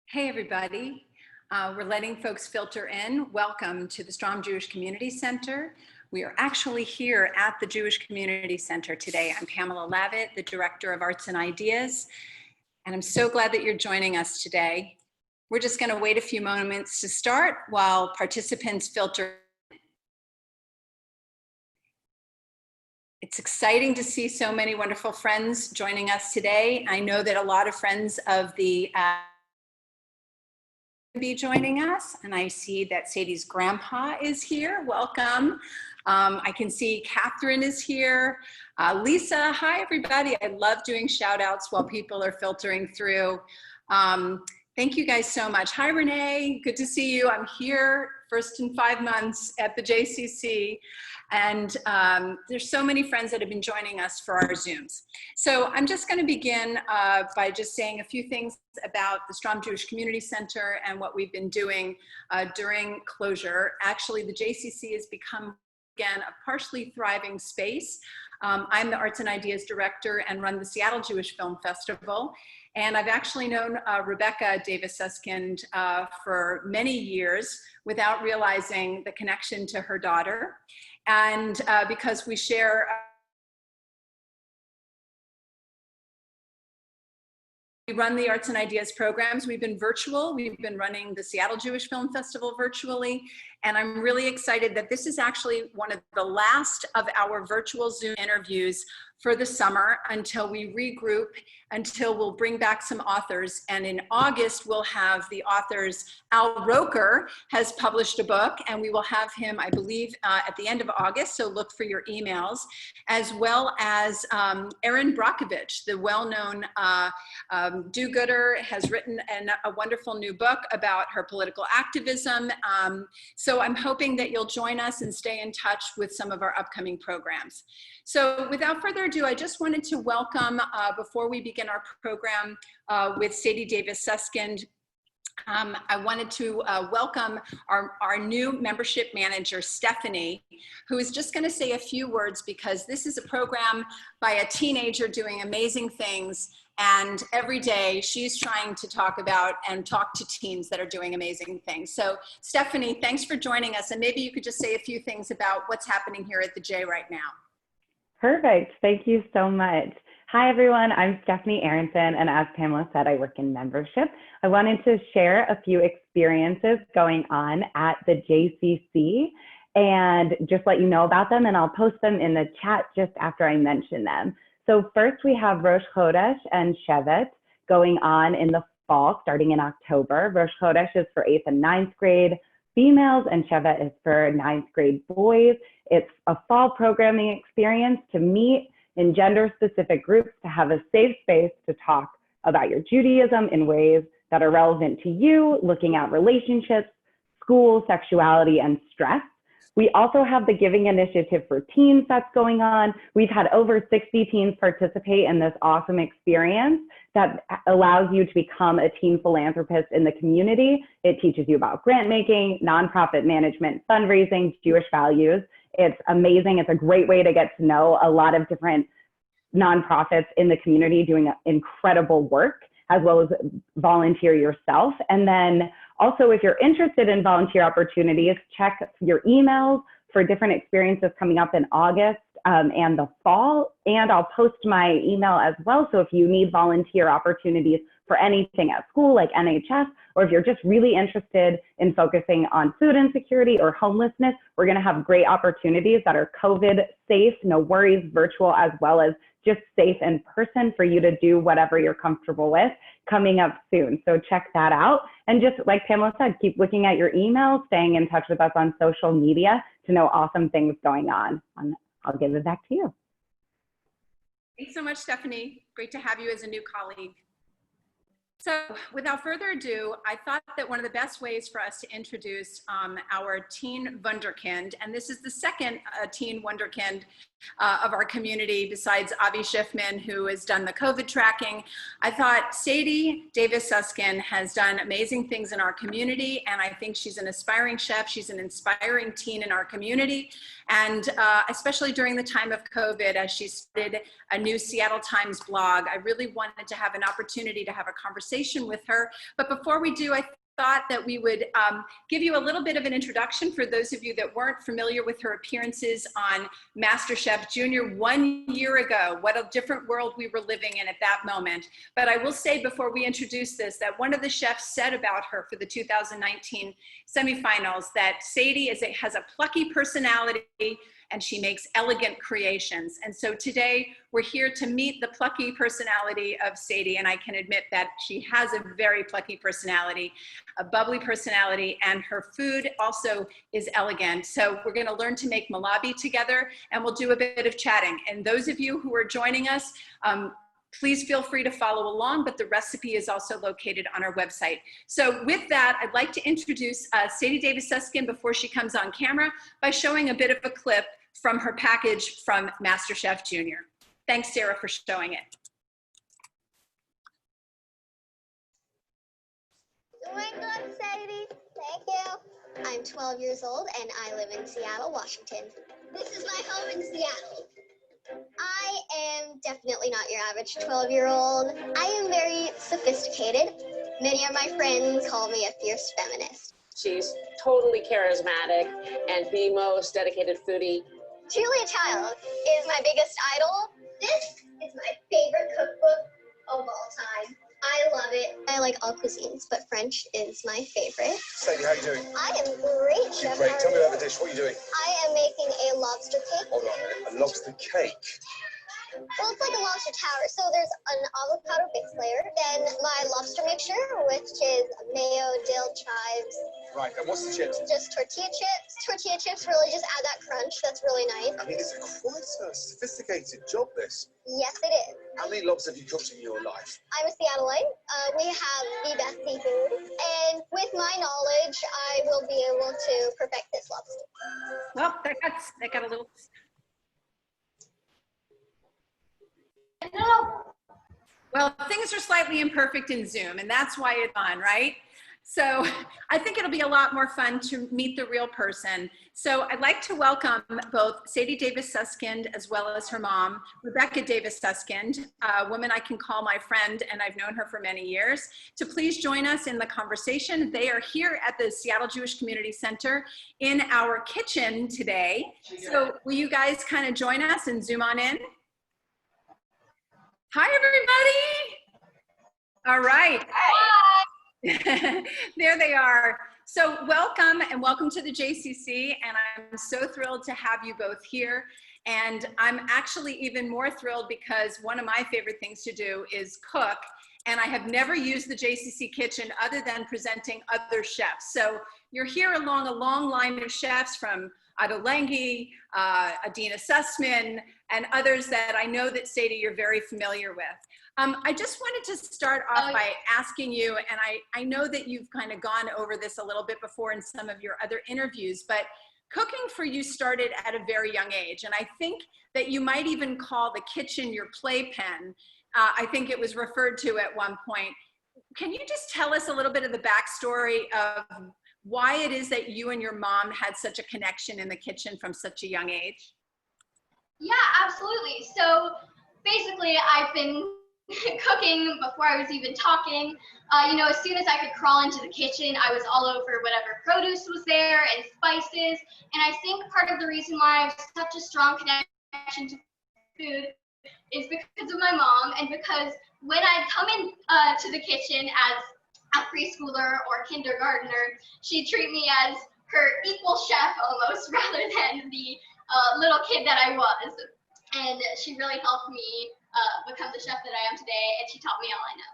Hey everybody, we're letting folks filter in. Welcome to the Strom Jewish Community Center. We are actually here at the Jewish Community Center today. I'm Pamela Lavitt, the Director of Arts and Ideas, and I'm so glad that you're joining us today. We're just going to wait a few moments to start while participants filter. It's exciting to see so many wonderful friends joining us today. I know that a lot of friends of the be joining us, and I see that Sadie's grandpa is here. Welcome. I can see Catherine is here. Lisa, hi everybody. I love doing shout outs while people are filtering through. Thank you guys so much. Hi Renee, good to see you. I'm here first in 5 months at the JCC, and there's so many friends that have been joining us for our Zooms. So I'm just going to begin by just saying a few things about the Strom Jewish Community Center and what we've been doing during closure. Actually, the JCC has become, again, a partially thriving space. I'm the Arts and Ideas Director and run the Seattle Jewish Film Festival. And I've actually known Rebecca Davis-Suskind for many years without realizing the connection to her daughter. And because we share we run the Arts and Ideas programs. We've been virtual. We've been running the Seattle Jewish Film Festival virtually. And I'm really excited that this is actually one of the last of our virtual Zoom interviews for the summer until we regroup, until we'll bring back some authors. And in August, we'll have the authors. Al Roker has published a book, and we will have him, I believe, at the end of August, so look for your emails, as well as Erin Brockovich, the well-known do-gooder, has written a wonderful new book about her political activism. So I'm hoping that you'll join us and stay in touch with some of our upcoming programs. So without further ado, I just wanted to welcome, before we begin our program with Sadie Davis-Suskind, I wanted to welcome our new membership manager, Stephanie, who is just going to say a few words because this is a program by a teenager doing amazing things. And every day she's trying to talk about and talk to teens that are doing amazing things. So Stephanie, thanks for joining us. And maybe you could just say a few things about what's happening here at the J right now. Perfect. Thank you so much. Hi, everyone. I'm Stephanie Aronson, and as Pamela said, I work in membership. I wanted to share a few experiences going on at the JCC and just let you know about them, and I'll post them in the chat just after I mention them. So first, we have Rosh Chodesh and Shevet going on in the fall, starting in October. Rosh Chodesh is for 8th and 9th grade females, and Shevet is for 9th grade boys. It's a fall programming experience to meet in gender-specific groups, to have a safe space to talk about your Judaism in ways that are relevant to you, looking at relationships, school, sexuality, and stress. We also have the Giving Initiative for Teens that's going on. We've had over 60 teens participate in this awesome experience that allows you to become a teen philanthropist in the community. It teaches you about grant making, nonprofit management, fundraising, Jewish values. It's amazing. It's a great way to get to know a lot of different nonprofits in the community doing incredible work, as well as volunteer yourself. And then also, if you're interested in volunteer opportunities, check your emails for different experiences coming up in August and the fall. And I'll post my email as well. So if you need volunteer opportunities for anything at school, like NHS, or if you're just really interested in focusing on food insecurity or homelessness, we're going to have great opportunities that are COVID safe, no worries, virtual, as well as just safe in person for you to do whatever you're comfortable with coming up soon. So check that out. And just like Pamela said, keep looking at your emails, staying in touch with us on social media to know awesome things going on. I'll give it back to you. Thanks so much, Stephanie. Great to have you as a new colleague. So without further ado, I thought that one of the best ways for us to introduce our teen wunderkind, and this is the second teen wunderkind of our community besides Avi Schiffman, who has done the COVID tracking. I thought Sadie Davis-Suskind has done amazing things in our community, and I think she's an aspiring chef. She's an inspiring teen in our community, and especially during the time of COVID, as she started a new Seattle Times blog, I really wanted to have an opportunity to have a conversation conversation with her. But before we do, I thought that we would give you a little bit of an introduction for those of you that weren't familiar with her appearances on MasterChef Junior 1 year ago. What a different world we were living in at that moment. But I will say before we introduce this, that one of the chefs said about her for the 2019 semifinals that Sadie has a plucky personality and she makes elegant creations. And so today we're here to meet the plucky personality of Sadie, and I can admit that she has a very plucky personality, a bubbly personality, and her food also is elegant. So we're gonna learn to make malabi together, and we'll do a bit of chatting. And those of you who are joining us, please feel free to follow along, but the recipe is also located on our website. So with that, I'd like to introduce Sadie Davis-Suskind before she comes on camera by showing a bit of a clip from her package from MasterChef Junior. Thanks, Sarah, for showing it. Doing good, Sadie. Thank you. I'm 12 years old and I live in Seattle, Washington. This is my home in Seattle. I am definitely not your average 12-year-old. I am very sophisticated. Many of my friends call me a fierce feminist. She's totally charismatic and the most dedicated foodie. Julia Child is my biggest idol. This is my favorite cookbook of all time. I love it. I like all cuisines, but French is my favorite. Sadie, how you doing? I am great, Chef. Great. Tell me about the dish. What are you doing? I am making a lobster cake. Hold on a minute. A lobster cake. Well, it's like a lobster tower. So there's an avocado base layer, then my lobster mixture, which is mayo, dill, chives. Right, and what's the chips? Just tortilla chips. Tortilla chips really just add that crunch. That's really nice. I mean, it's quite a sophisticated job, this. Yes, it is. How many lobsters have you cooked in your life? I'm a Seattleite. We have the best seafood. And with my knowledge, I will be able to perfect this lobster. Well, that got a little... Well, things are slightly imperfect in Zoom, and that's why it's on, right? So I think it'll be a lot more fun to meet the real person. So I'd like to welcome both Sadie Davis-Suskind as well as her mom, Rebecca Davis-Suskind, a woman I can call my friend, and I've known her for many years, to please join us in the conversation. They are here at the Seattle Jewish Community Center in our kitchen today. So will you guys kind of join us and zoom on in? Hi, everybody. All right. Hi. There they are. So welcome and welcome to the JCC. And I'm so thrilled to have you both here. And I'm actually even more thrilled because one of my favorite things to do is cook. And I have never used the JCC kitchen other than presenting other chefs. So you're here along a long line of chefs from Ada Lengi, Adina Sussman, and others that I know that Sadie you're very familiar with. I just wanted to start off by asking you, and I know that you've kind of gone over this a little bit before in some of your other interviews, but cooking for you started at a very young age. And I think that you might even call the kitchen your playpen. I think it was referred to at one point. Can you just tell us a little bit of the backstory of why it is that you and your mom had such a connection in the kitchen from such a young age? Yeah, absolutely. So basically, I've been cooking before I was even talking. You know, as soon as I could crawl into the kitchen, I was all over whatever produce was there and spices. And I think part of the reason why I have such a strong connection to food is because of my mom, and because when I come in to the kitchen as a preschooler or kindergartner, she'd treat me as her equal chef almost, rather than the little kid that I was. And she really helped me become the chef that I am today, and she taught me all I know.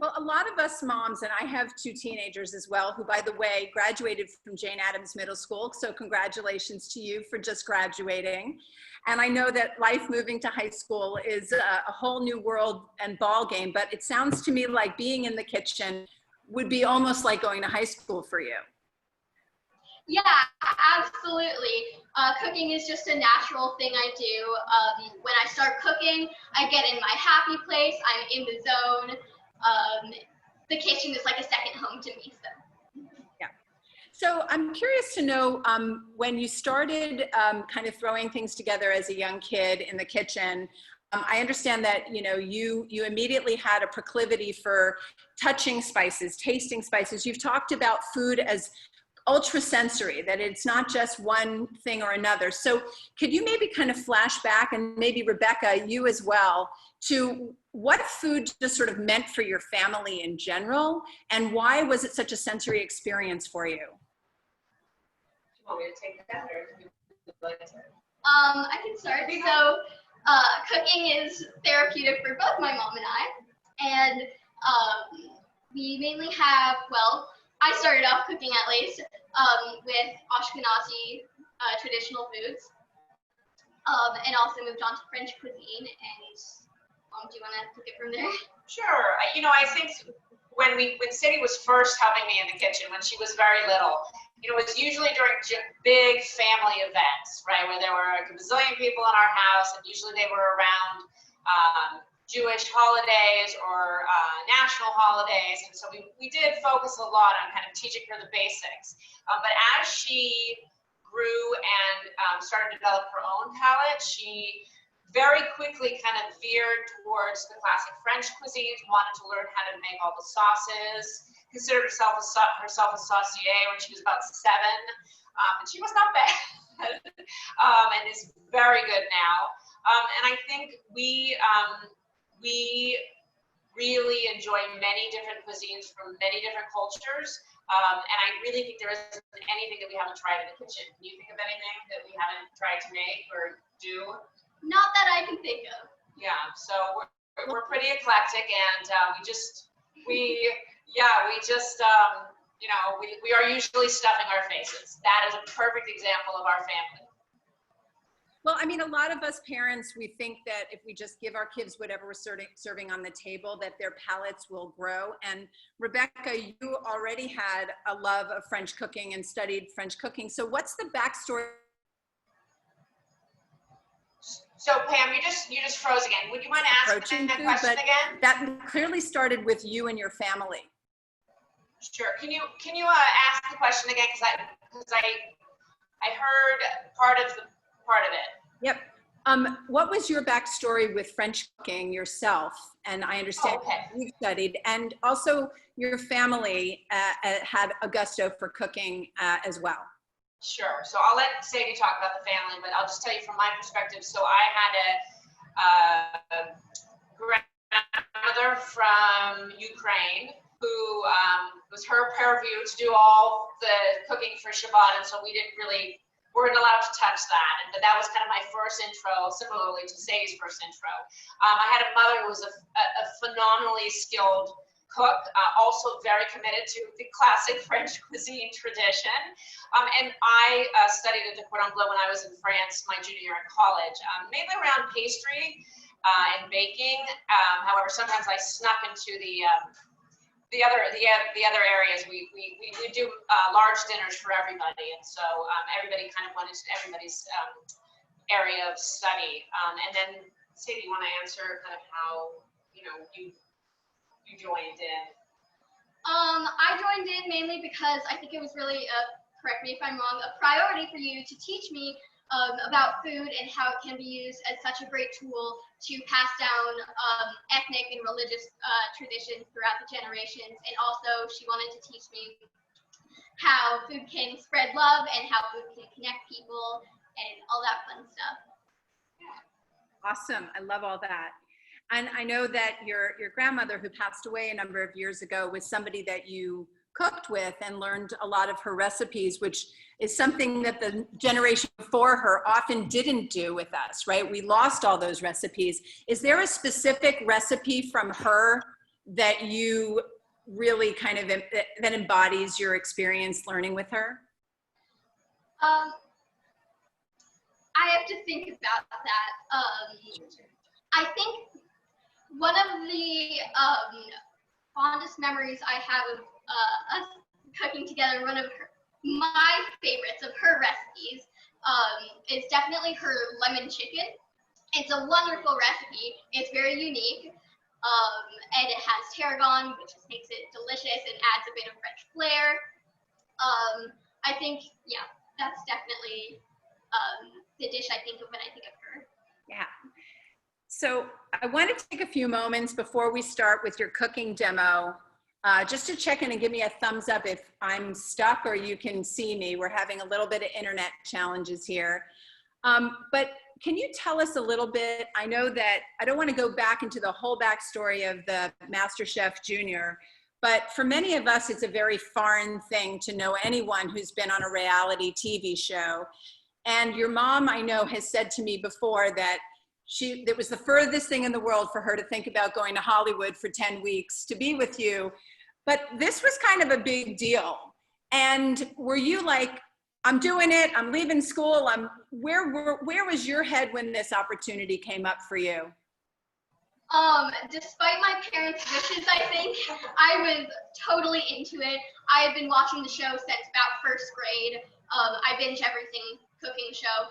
Well, a lot of us moms, and I have two teenagers as well, who, by the way, graduated from Jane Addams Middle School. So congratulations to you for just graduating. And I know that life moving to high school is a whole new world and ball game, but it sounds to me like being in the kitchen would be almost like going to high school for you. Yeah, absolutely. Cooking is just a natural thing I do. When I start cooking, I get in my happy place. I'm in the zone. The kitchen is like a second home to me. So. Yeah. So I'm curious to know when you started kind of throwing things together as a young kid in the kitchen, I understand that, you know, you immediately had a proclivity for touching spices, tasting spices. You've talked about food as ultra sensory, that it's not just one thing or another. So could you maybe kind of flash back, and maybe Rebecca, you as well, to what food just sort of meant for your family in general, and why was it such a sensory experience for you? Do you want me to take that, or do you like to? I can start. So, cooking is therapeutic for both my mom and I, and we mainly have, well, I started off cooking at least with Ashkenazi traditional foods, and also moved on to French cuisine. And do you want to take it from there? Sure. You know, I think when Sadie was first helping me in the kitchen, when she was very little, you know, it was usually during big family events, right, where there were a bazillion people in our house, and usually they were around Jewish holidays or national holidays, and so we did focus a lot on kind of teaching her the basics. But as she grew and started to develop her own palate, she very quickly kind of veered towards the classic French cuisine, wanted to learn how to make all the sauces, considered herself a saucier when she was about 7, and she was not bad, and is very good now. And I think we really enjoy many different cuisines from many different cultures, and I really think there isn't anything that we haven't tried in the kitchen. Can you think of anything that we haven't tried to make or do? Not that I can think of. Yeah, so we're pretty eclectic, and you know, we are usually stuffing our faces. That is a perfect example of our family. Well, I mean, a lot of us parents, we think that if we just give our kids whatever we're serving on the table, that their palates will grow. And Rebecca, you already had a love of French cooking and studied French cooking. So what's the backstory? So Pam, you just froze again. Would you mind asking that question again? That clearly started with you and your family. Sure. Can you ask the question again? Because I heard part of it. Yep. What was your backstory with French cooking yourself? And I understand you've studied, and also your family had a gusto for cooking as well. Sure. So I'll let Sadie talk about the family, but I'll just tell you from my perspective. So I had a grandmother from Ukraine who was her purview to do all the cooking for Shabbat, and so weren't allowed to touch that. But that was kind of my first intro, similarly to Sadie's first intro. I had a mother who was a phenomenally skilled cook, also very committed to the classic French cuisine tradition. And I studied at the Cordon Bleu when I was in France my junior year in college, mainly around pastry and baking. However, sometimes I snuck into the other areas. We do large dinners for everybody, and so everybody kind of went into everybody's area of study. And then Sadie, you want to answer kind of how you joined in? I joined in mainly because I think it was really, correct me if I'm wrong, a priority for you to teach me about food and how it can be used as such a great tool to pass down ethnic and religious traditions throughout the generations. And also she wanted to teach me how food can spread love and how food can connect people and all that fun stuff. Awesome. I love all that. And I know that your grandmother, who passed away a number of years ago, was somebody that you cooked with and learned a lot of her recipes, which is something that the generation before her often didn't do with us, right? We lost all those recipes. Is there a specific recipe from her that you really kind of, that embodies your experience learning with her? I have to think about that. I think one of the fondest memories I have of us cooking together, one of my favorites of her recipes, is definitely her lemon chicken. It's a wonderful recipe. It's very unique, and it has tarragon, which just makes it delicious and adds a bit of French flair. I think, yeah, that's definitely the dish I think of when I think of her. Yeah. So I want to take a few moments before we start with your cooking demo, just to check in and give me a thumbs up if I'm stuck or you can see me. We're having a little bit of internet challenges here. But can you tell us a little bit? I know that I don't want to go back into the whole backstory of the MasterChef Junior, but for many of us, it's a very foreign thing to know anyone who's been on a reality TV show. And your mom, I know, has said to me before that that was the furthest thing in the world for her to think about going to Hollywood for 10 weeks to be with you. But this was kind of a big deal. And were you like, I'm doing it, I'm leaving school, where was your head when this opportunity came up for you? Despite my parents' wishes, I think, I was totally into it. I had been watching the show since about first grade. I binge everything cooking show.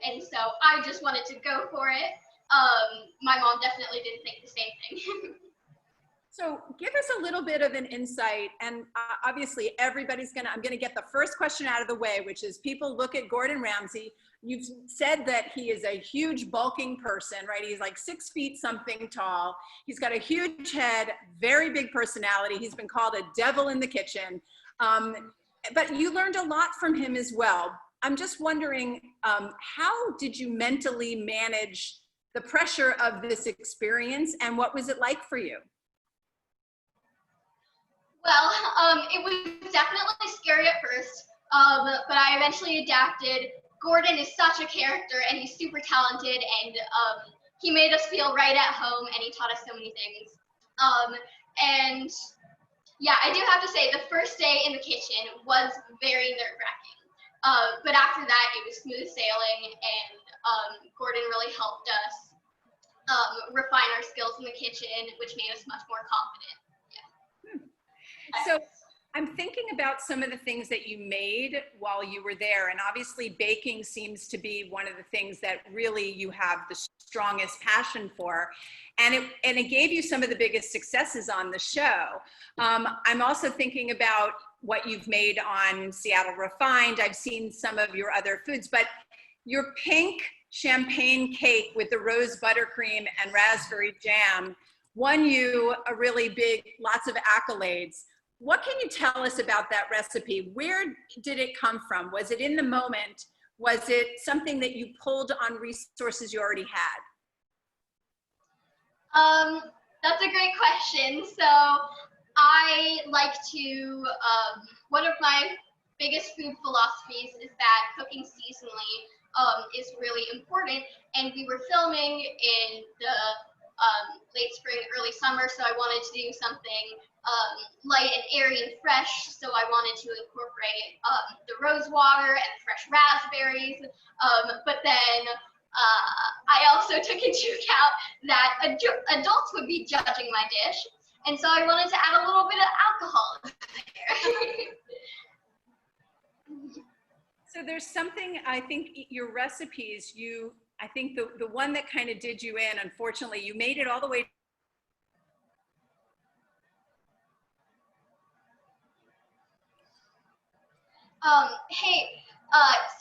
And so I just wanted to go for it. My mom definitely didn't think the same thing. So give us a little bit of an insight, and obviously everybody's I'm gonna get the first question out of the way, which is people look at Gordon Ramsay. You've said that he is a huge bulking person, right? He's like 6 feet something tall. He's got a huge head, very big personality. He's been called a devil in the kitchen. But you learned a lot from him as well. I'm just wondering, how did you mentally manage the pressure of this experience, and what was it like for you? Well, it was definitely scary at first, but I eventually adapted. Gordon is such a character, and he's super talented, and he made us feel right at home, and he taught us so many things. And yeah, I do have to say, the first day in the kitchen was very nerve-wracking. But after that, it was smooth sailing, and Gordon really helped us refine our skills in the kitchen, which made us much more confident. So I'm thinking about some of the things that you made while you were there, and obviously baking seems to be one of the things that really you have the strongest passion for, and it gave you some of the biggest successes on the show. I'm also thinking about what you've made on Seattle Refined. I've seen some of your other foods, but your pink champagne cake with the rose buttercream and raspberry jam won you a really big, lots of accolades. What can you tell us about that recipe? Where did it come from? Was it in the moment? Was it something that you pulled on resources you already had? That's a great question. So I like to, one of my biggest food philosophies is that cooking seasonally is really important. And we were filming in the late spring, early summer, so I wanted to do something light and airy and fresh. So I wanted to incorporate the rose water and fresh raspberries. But then I also took into account that adults would be judging my dish. And so I wanted to add a little bit of alcohol there. So there's something, I think your recipes, I think the one that kind of did you in, unfortunately, you made it all the way. Hey,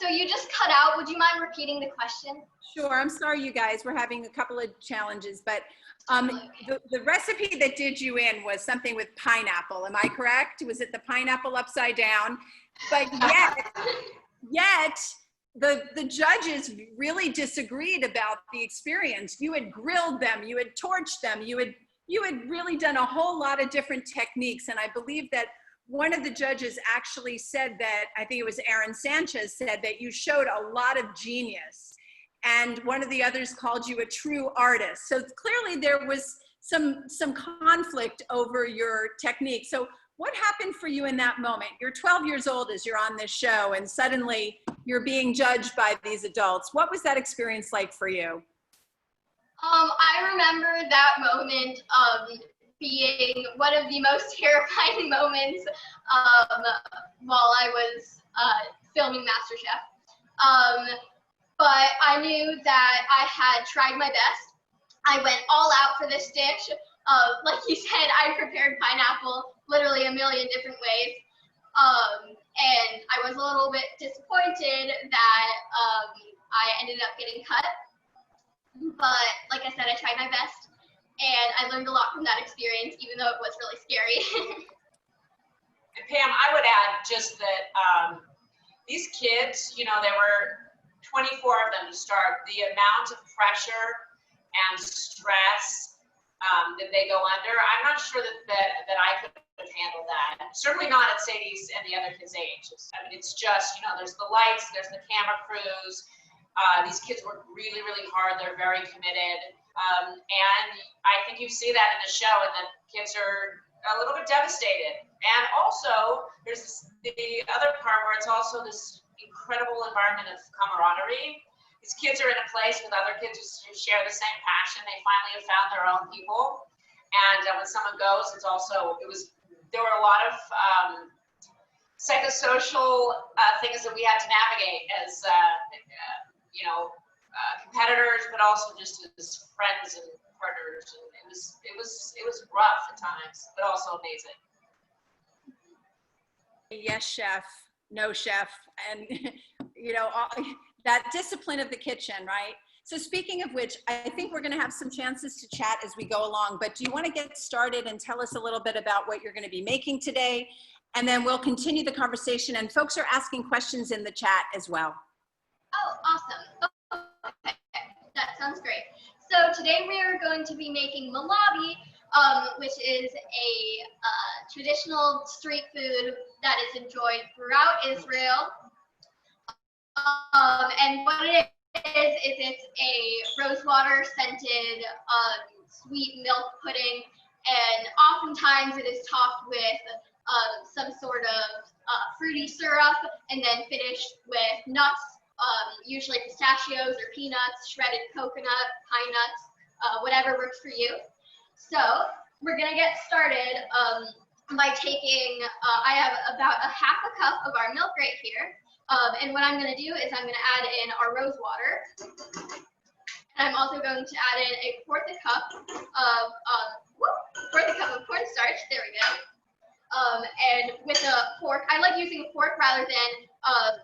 so you just cut out. Would you mind repeating the question? Sure, I'm sorry you guys, we're having a couple of challenges, but the recipe that did you in was something with pineapple, am I correct? Was it the pineapple upside down? But yet the judges really disagreed about the experience. You had grilled them, you had torched them, you had really done a whole lot of different techniques, and I believe that one of the judges actually said that, I think it was Aronson said that you showed a lot of genius, and one of the others called you a true artist. So clearly there was some conflict over your technique. So what happened for you in that moment? You're 12 years old as you're on this show, and suddenly you're being judged by these adults. What was that experience like for you? I remember that moment being one of the most terrifying moments while I was filming MasterChef. But I knew that I had tried my best. I went all out for this dish. Like you said, I prepared pineapple literally a million different ways. And I was a little bit disappointed that I ended up getting cut. but like I said, I tried my best, and I learned a lot from that experience, even though it was really scary. And Pam, I would add just that these kids, you know, there were 24 of them to start. The amount of pressure and stress that they go under, I'm not sure that I could have handled that. Certainly not at Sadie's and the other kids' age. I mean, it's just, you know, there's the lights, there's the camera crews. These kids work really, really hard. They're very committed. And I think you see that in the show, and the kids are a little bit devastated. And also, there's the other part where it's also this incredible environment of camaraderie. These kids are in a place with other kids who share the same passion. They finally have found their own people. And when someone goes, there were a lot of psychosocial things that we had to navigate as, competitors, but also just as friends and partners. And it was rough at times, but also amazing. Yes, chef. No, chef. And, you know, that discipline of the kitchen, right? So speaking of which, I think we're going to have some chances to chat as we go along, but do you want to get started and tell us a little bit about what you're going to be making today? And then we'll continue the conversation, and folks are asking questions in the chat as well. Oh, awesome. Okay, that sounds great. So today we are going to be making malabi, which is a traditional street food that is enjoyed throughout Israel. And what it is it's a rosewater scented sweet milk pudding, and oftentimes it is topped with some sort of fruity syrup, and then finished with nuts, usually pistachios or peanuts, shredded coconut, pine nuts, whatever works for you. So we're gonna get started by taking, I have about a half a cup of our milk right here. And what I'm going to do is I'm going to add in our rose water. And I'm also going to add in a fourth a cup of cornstarch. There we go. And with a fork, I like using a fork rather than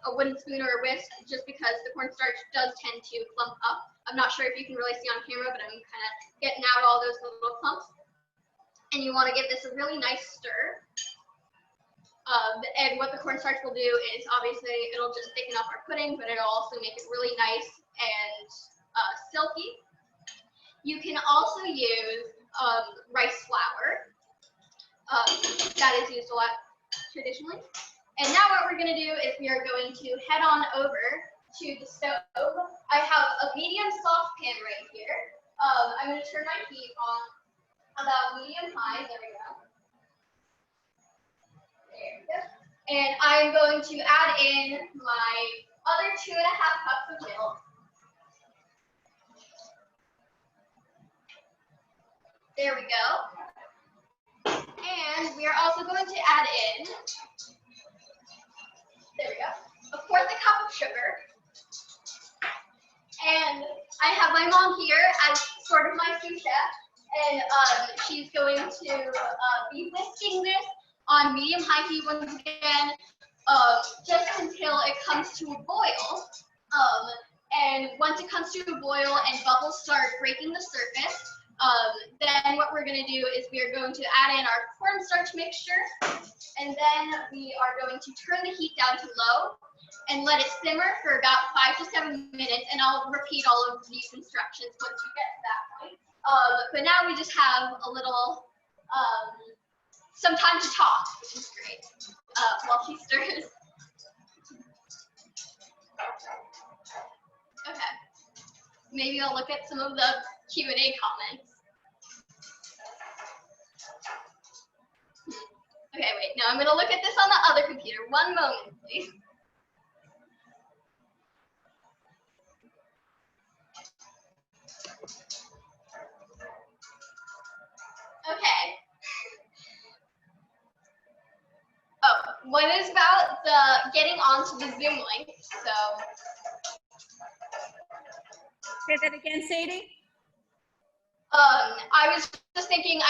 a wooden spoon or a whisk, just because the cornstarch does tend to clump up. I'm not sure if you can really see on camera, but I'm kind of getting out all those little clumps. And you want to give this a really nice stir. And what the cornstarch will do is, obviously, it'll just thicken up our pudding, but it'll also make it really nice and silky. You can also use rice flour. That is used a lot traditionally. And now what we're going to do is we are going to head on over to the stove. I have a medium saucepan right here. I'm going to turn my heat on about medium high. There we go. There we go. And I'm going to add in my other 2.5 cups of milk. There we go. And we are also going to add in, there we go, a fourth a cup of sugar. And I have my mom here as sort of my sous chef, and she's going to be whisking this on medium-high heat once again, just until it comes to a boil. And once it comes to a boil and bubbles start breaking the surface, then what we're going to do is we are going to add in our cornstarch mixture, and then we are going to turn the heat down to low and let it simmer for about 5 to 7 minutes, and I'll repeat all of these instructions once you get to that point. But now we just have a little some time to talk, which is great, while she stirs. Okay, maybe I'll look at some of the Q&A comments. Okay, wait, now I'm going to look at this on the other computer. One moment, please. Okay. Oh, one is about the getting onto the Zoom link, so. Say that again, Sadie. I was just thinking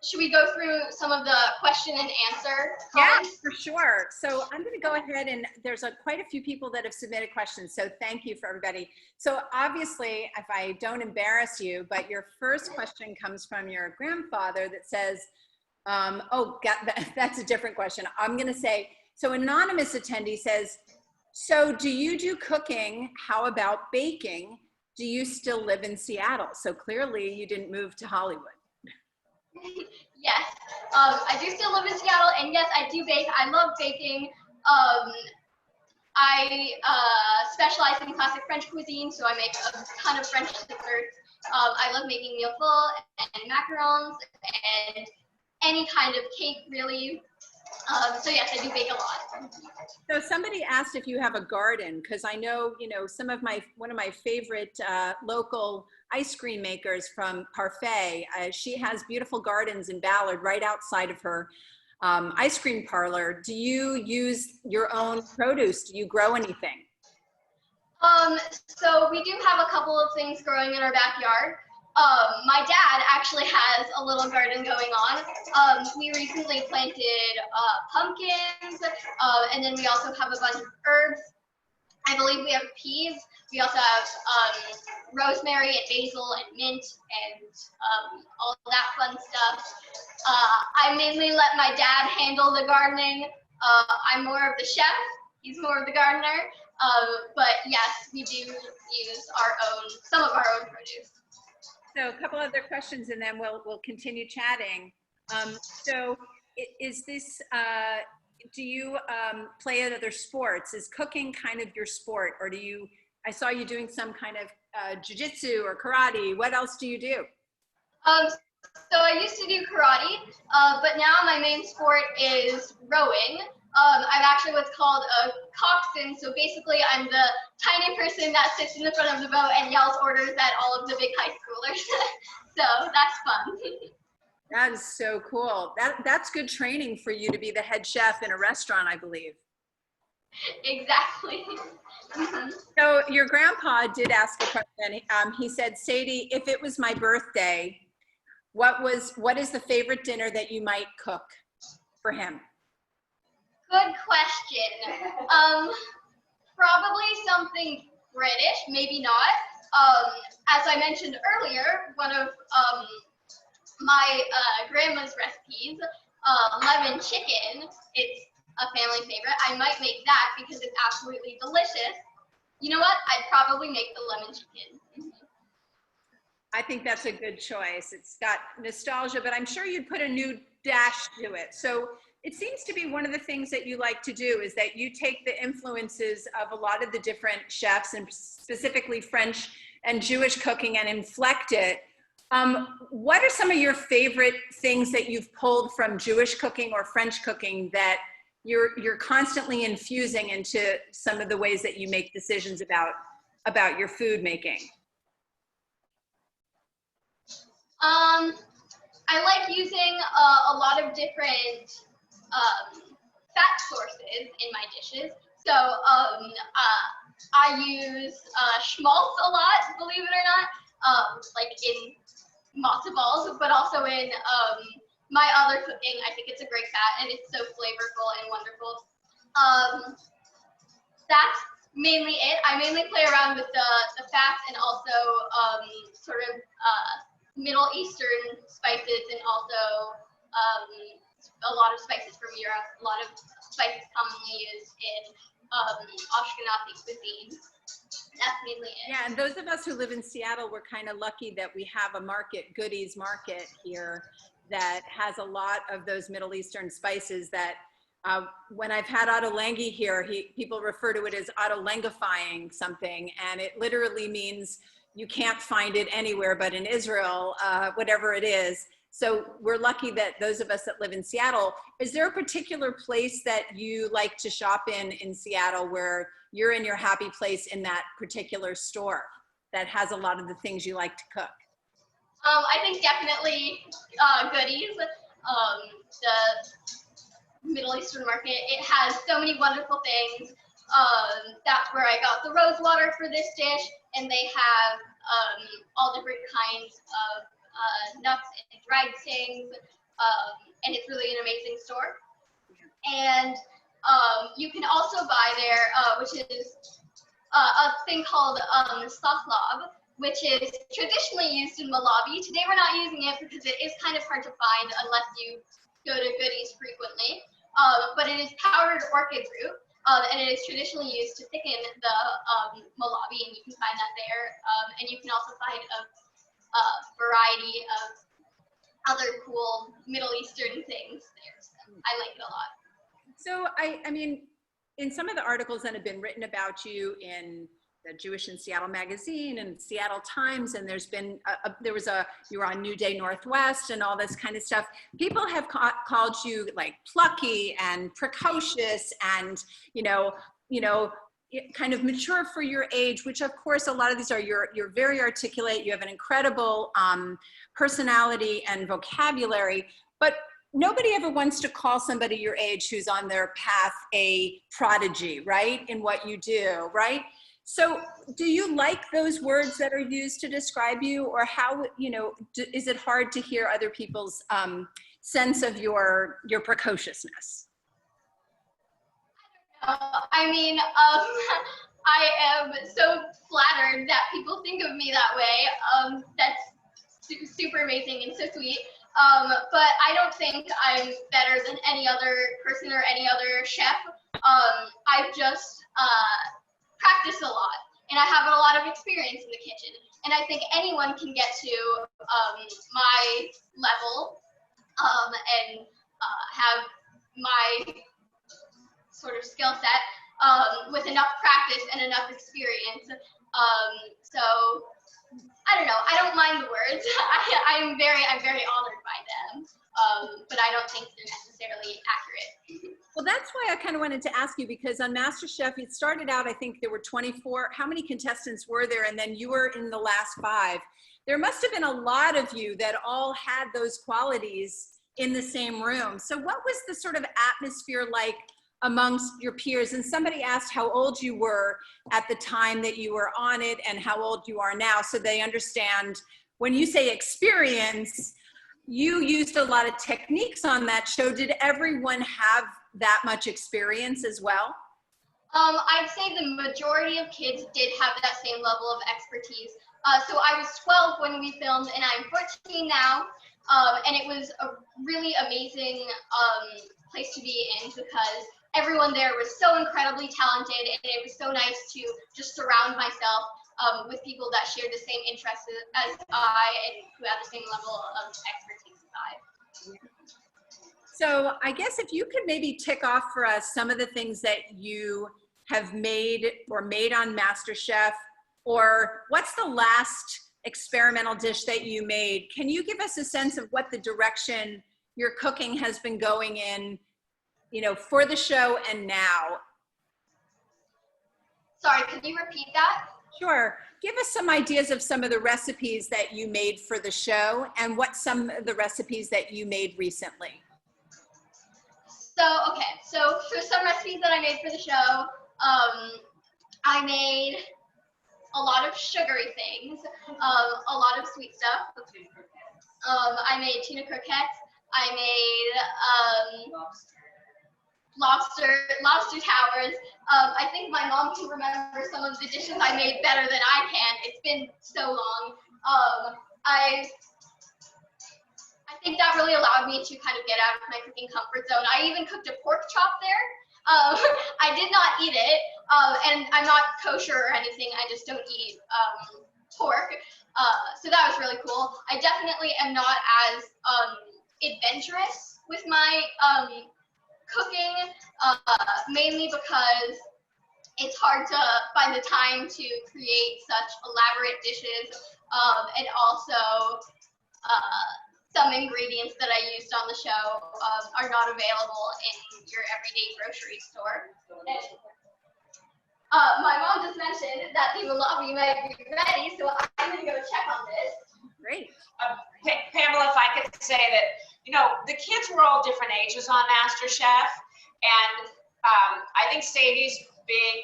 should we go through some of the question and answer Yeah, comments? for sure. So I'm going to go ahead, and there's quite a few people that have submitted questions. So thank you for everybody. So obviously, if I don't embarrass you, but your first question comes from your grandfather that says, that's a different question. I'm going to say, so anonymous attendee says, so do you do cooking? How about baking? Do you still live in Seattle? So clearly you didn't move to Hollywood. Yes, I do still live in Seattle, and yes, I do bake. I love baking. I specialize in classic French cuisine, so I make a ton of French desserts. I love making millefeuille and macarons and any kind of cake, really. So yes, I do bake a lot. So somebody asked if you have a garden, because I know, one of my favorite local ice cream makers from Parfait, she has beautiful gardens in Ballard right outside of her ice cream parlor. Do you use your own produce? Do you grow anything? So we do have a couple of things growing in our backyard. My dad actually has a little garden going on. We recently planted pumpkins, and then we also have a bunch of herbs. I believe we have peas. We also have rosemary and basil and mint and all that fun stuff. I mainly let my dad handle the gardening. I'm more of the chef. He's more of the gardener. But yes, we do use some of our own produce. So a couple other questions, and then we'll continue chatting. So is this, do you play other sports? Is cooking kind of your sport, or I saw you doing some kind of jiu-jitsu or karate. What else do you do? So I used to do karate, but now my main sport is rowing. I'm actually what's called a coxswain, so basically I'm the tiny person that sits in the front of the boat and yells orders at all of the big high schoolers. So that's fun. That is so cool. That's good training for you to be the head chef in a restaurant, I believe. Exactly. So your grandpa did ask a question. He said, Sadie, if it was my birthday, what is the favorite dinner that you might cook for him? Good question. Probably something British, maybe not. As I mentioned earlier, one of my grandma's recipes, lemon chicken, it's a family favorite. I might make that because it's absolutely delicious. You know what? I'd probably make the lemon chicken. I think that's a good choice. It's got nostalgia, but I'm sure you'd put a new dash to it. So it seems to be one of the things that you like to do is that you take the influences of a lot of the different chefs, and specifically French and Jewish cooking, and inflect it. What are some of your favorite things that you've pulled from Jewish cooking or French cooking that you're constantly infusing into some of the ways that you make decisions about your food making? I like using a lot of different fat sources in my dishes. So I use schmaltz a lot, believe it or not, like in matzo balls, but also in my other cooking. I think it's a great fat, and it's so flavorful and wonderful. That's mainly it. I mainly play around with the fats, and also sort of Middle Eastern spices, and also a lot of spices from Europe, a lot of spices commonly used in Ashkenazi cuisine. That's mainly it. Yeah, and those of us who live in Seattle, we're kind of lucky that we have a market, Goodies Market here, that has a lot of those Middle Eastern spices that when I've had Ottolenghi here, people refer to it as Ottolengifying something, and it literally means you can't find it anywhere but in Israel, whatever it is. So we're lucky that those of us that live in Seattle, is there a particular place that you like to shop in Seattle where you're in your happy place in that particular store that has a lot of the things you like to cook? I think definitely Goodies, the Middle Eastern market. It has so many wonderful things. That's where I got the rose water for this dish, and they have all different kinds of nuts and dried things, and it's really an amazing store. And you can also buy there, which is a thing called Saflab, which is traditionally used in Malawi. Today we're not using it because it is kind of hard to find unless you go to Goodies frequently. But it is powdered orchid root, and it is traditionally used to thicken the Malawi, and you can find that there. And you can also find a variety of other cool Middle Eastern things there. So I like it a lot. So I mean, in some of the articles that have been written about you in the Jewish in Seattle magazine and Seattle Times, and there's been you were on New Day Northwest and all this kind of stuff. People have called you like plucky and precocious and kind of mature for your age, which of course a lot of these are. You're very articulate. You have an incredible personality and vocabulary, but nobody ever wants to call somebody your age who's on their path a prodigy, right? In what you do, right? So do you like those words that are used to describe you, or how, is it hard to hear other people's sense of your precociousness? I mean, I am so flattered that people think of me that way. That's super amazing and so sweet. But I don't think I'm better than any other person or any other chef. I've just practiced a lot, and I have a lot of experience in the kitchen. And I think anyone can get to my level and have my sort of skill set with enough practice and enough experience. So I don't know. I don't mind the words. I'm very honored by them, but I don't think they're necessarily accurate. Well, that's why I kind of wanted to ask you, because on MasterChef, it started out, I think there were 24. How many contestants were there? And then you were in the last 5. There must have been a lot of you that all had those qualities in the same room. So what was the sort of atmosphere like amongst your peers? And somebody asked how old you were at the time that you were on it and how old you are now, so they understand when you say experience, you used a lot of techniques on that show. Did everyone have that much experience as well? I'd say the majority of kids did have that same level of expertise. So I was 12 when we filmed, and I'm 14 now. And it was a really amazing place to be in, because everyone there was so incredibly talented, and it was so nice to just surround myself with people that shared the same interests as I and who had the same level of expertise as I. So I guess if you could maybe tick off for us some of the things that you have made or made on MasterChef, or what's the last experimental dish that you made? Can you give us a sense of what the direction your cooking has been going in, for the show and now? Sorry, could you repeat that? Sure. Give us some ideas of some of the recipes that you made for the show, and what some of the recipes that you made recently. So for some recipes that I made for the show, I made a lot of sugary things, a lot of sweet stuff. I made tuna croquettes. I made lobster towers. I think my mom can remember some of the dishes I made better than I can. It's been so long. I think that really allowed me to kind of get out of my cooking comfort zone. I even cooked a pork chop there. I did not eat it, and I'm not kosher or anything. I just don't eat pork. So that was really cool. I definitely am not as adventurous with my cooking, mainly because it's hard to find the time to create such elaborate dishes, and also some ingredients that I used on the show are not available in your everyday grocery store. And, my mom just mentioned that the Malawi might be ready, so I'm gonna go check on this. Great. Pamela, if I could say that, the kids were all different ages on MasterChef, and I think Sadie's being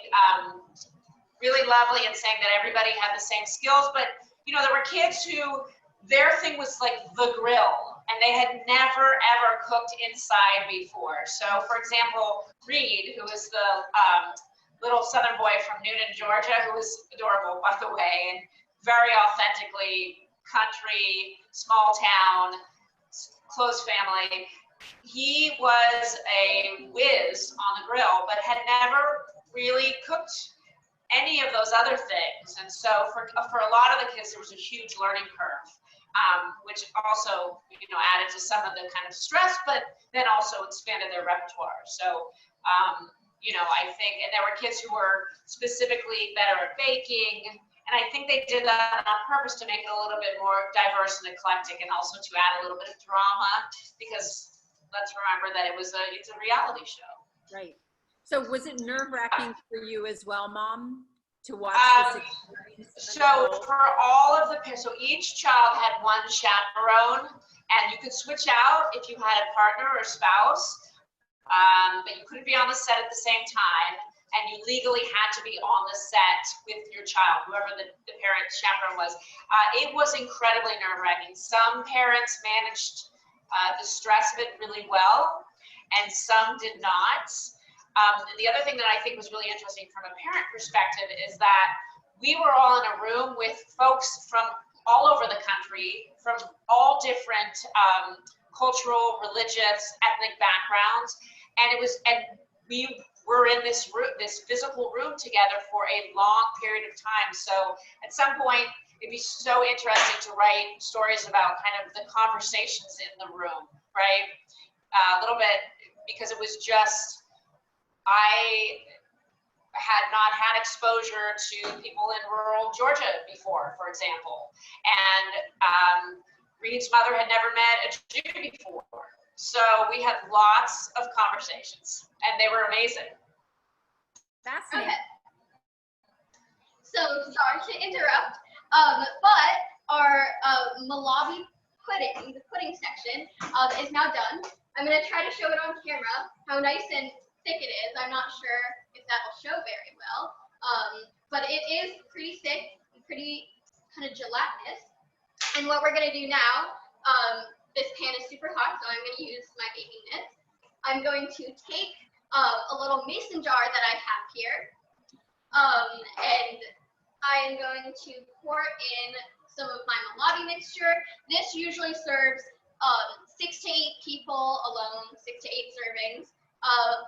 really lovely and saying that everybody had the same skills, but there were kids who their thing was like the grill, and they had never ever cooked inside before. So for example, Reed, who is the little southern boy from Noonan, Georgia, who was adorable, by the way, and very authentically country, small town, close family. He was a whiz on the grill, but had never really cooked any of those other things. And so for a lot of the kids, there was a huge learning curve, which also, you know, added to some of the kind of stress, but then also expanded their repertoire. So, you know, I think, and there were kids who were specifically better at baking, and I think they did that on purpose to make it a little bit more diverse and eclectic, and also to add a little bit of drama, because let's remember that it's a reality show. Right. So was it nerve-wracking for you as well, Mom, to watch this experience? So for all of the, so each child had one chaperone, and you could switch out if you had a partner or spouse, but you couldn't be on the set at the same time, and you legally had to be on the set with your child, whoever the parent chaperone was. It was incredibly nerve-wracking. Some parents managed the stress of it really well, and some did not. The other thing that I think was really interesting from a parent perspective is that we were all in a room with folks from all over the country, from all different cultural, religious, ethnic backgrounds, and we were in this room, this physical room together for a long period of time. So at some point, it'd be so interesting to write stories about kind of the conversations in the room, right? A little bit, because it was just, I had not had exposure to people in rural Georgia before, for example. And Reed's mother had never met a Jew before. So we had lots of conversations, and they were amazing. Fascinating. Okay. So sorry to interrupt, but our Malawi pudding, the pudding section, is now done. I'm gonna try to show it on camera, how nice and thick it is. I'm not sure if that'll show very well, but it is pretty thick and pretty kind of gelatinous. And what we're gonna do now, this pan is super hot, so I'm gonna use my baking mitts. I'm going to take a little mason jar that I have here, and I am going to pour in some of my Malawi mixture. This usually serves 6 to 8 people alone, 6 to 8 servings.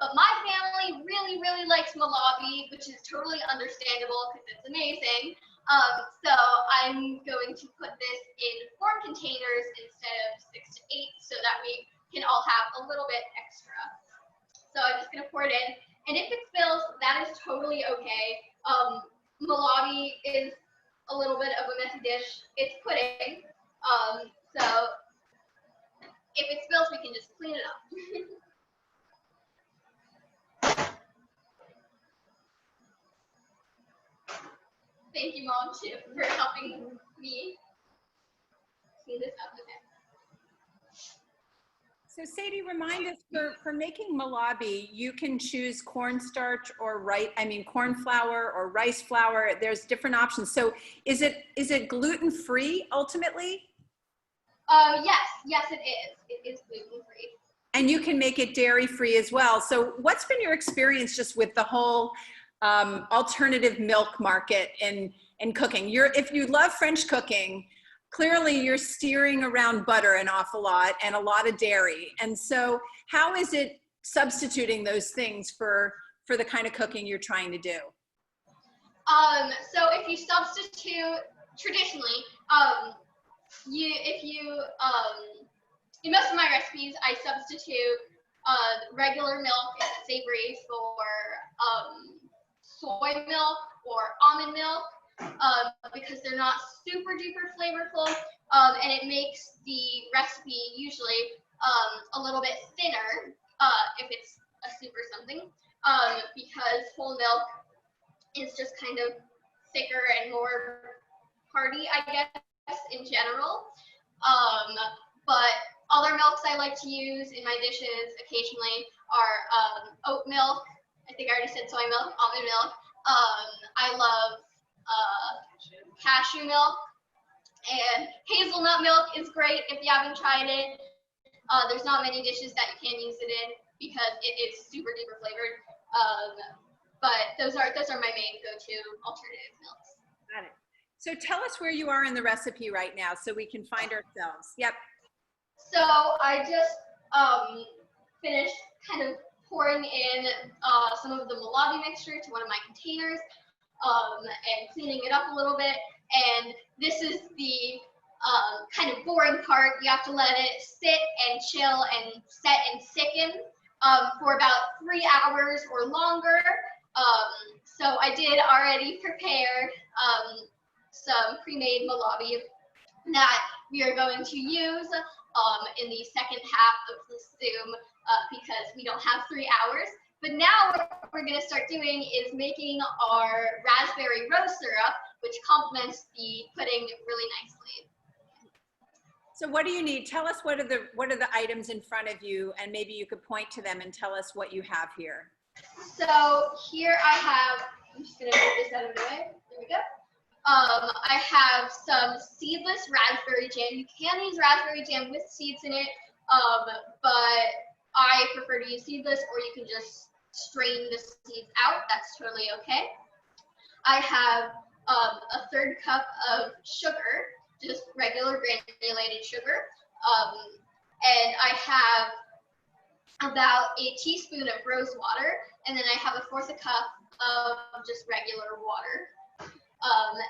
But my family really, really likes Malawi, which is totally understandable because it's amazing. So I'm going to put this in 4 containers instead of 6 to 8 so that we can all have a little bit extra. So I'm just gonna pour it in. And if it spills, that is totally okay. Malawi is a little bit of a messy dish. It's pudding. So if it spills, we can just clean it up. Thank you, Mom, too, for helping me clean this up. Okay. So Sadie, remind us, for making malabi, you can choose cornstarch or corn flour or rice flour. There's different options. So is it gluten-free ultimately? Yes, it is. It is gluten-free. And you can make it dairy-free as well. So what's been your experience just with the whole alternative milk market in cooking? If you love French cooking, clearly you're steering around butter an awful lot and a lot of dairy. And so how is it substituting those things for the kind of cooking you're trying to do? So if you substitute traditionally, in most of my recipes, I substitute regular milk and savory for soy milk or almond milk, because they're not super duper flavorful, and it makes the recipe usually a little bit thinner if it's a soup or something, because whole milk is just kind of thicker and more hearty, I guess, in general. But other milks I like to use in my dishes occasionally are oat milk. I think I already said soy milk, almond milk. I love cashew milk, And hazelnut milk is great if you haven't tried it. There's not many dishes that you can use it in because it is super duper flavored. But those are my main go-to alternative milks. Got it. So tell us where you are in the recipe right now so we can find ourselves. Yep. So I just finished kind of pouring in some of the malabi mixture to one of my containers and cleaning it up a little bit. And this is the kind of boring part. You have to let it sit and chill and set and thicken for about 3 hours or longer. So I did already prepare some pre-made malabi that we are going to use in the second half of the Zoom because we don't have 3 hours. But now what we're going to start doing is making our raspberry rose syrup, which complements the pudding really nicely. So what do you need? Tell us what are the items in front of you, and maybe you could point to them and tell us what you have here. So here I have, I'm just going to move this out of the way. There we go. I have some seedless raspberry jam. You can use raspberry jam with seeds in it, but I prefer to use seedless, or you can just strain the seeds out. That's totally okay. I have a 1/3 cup of sugar, just regular granulated sugar, and I have about a teaspoon of rose water, and then I have a 1/4 cup of just regular water.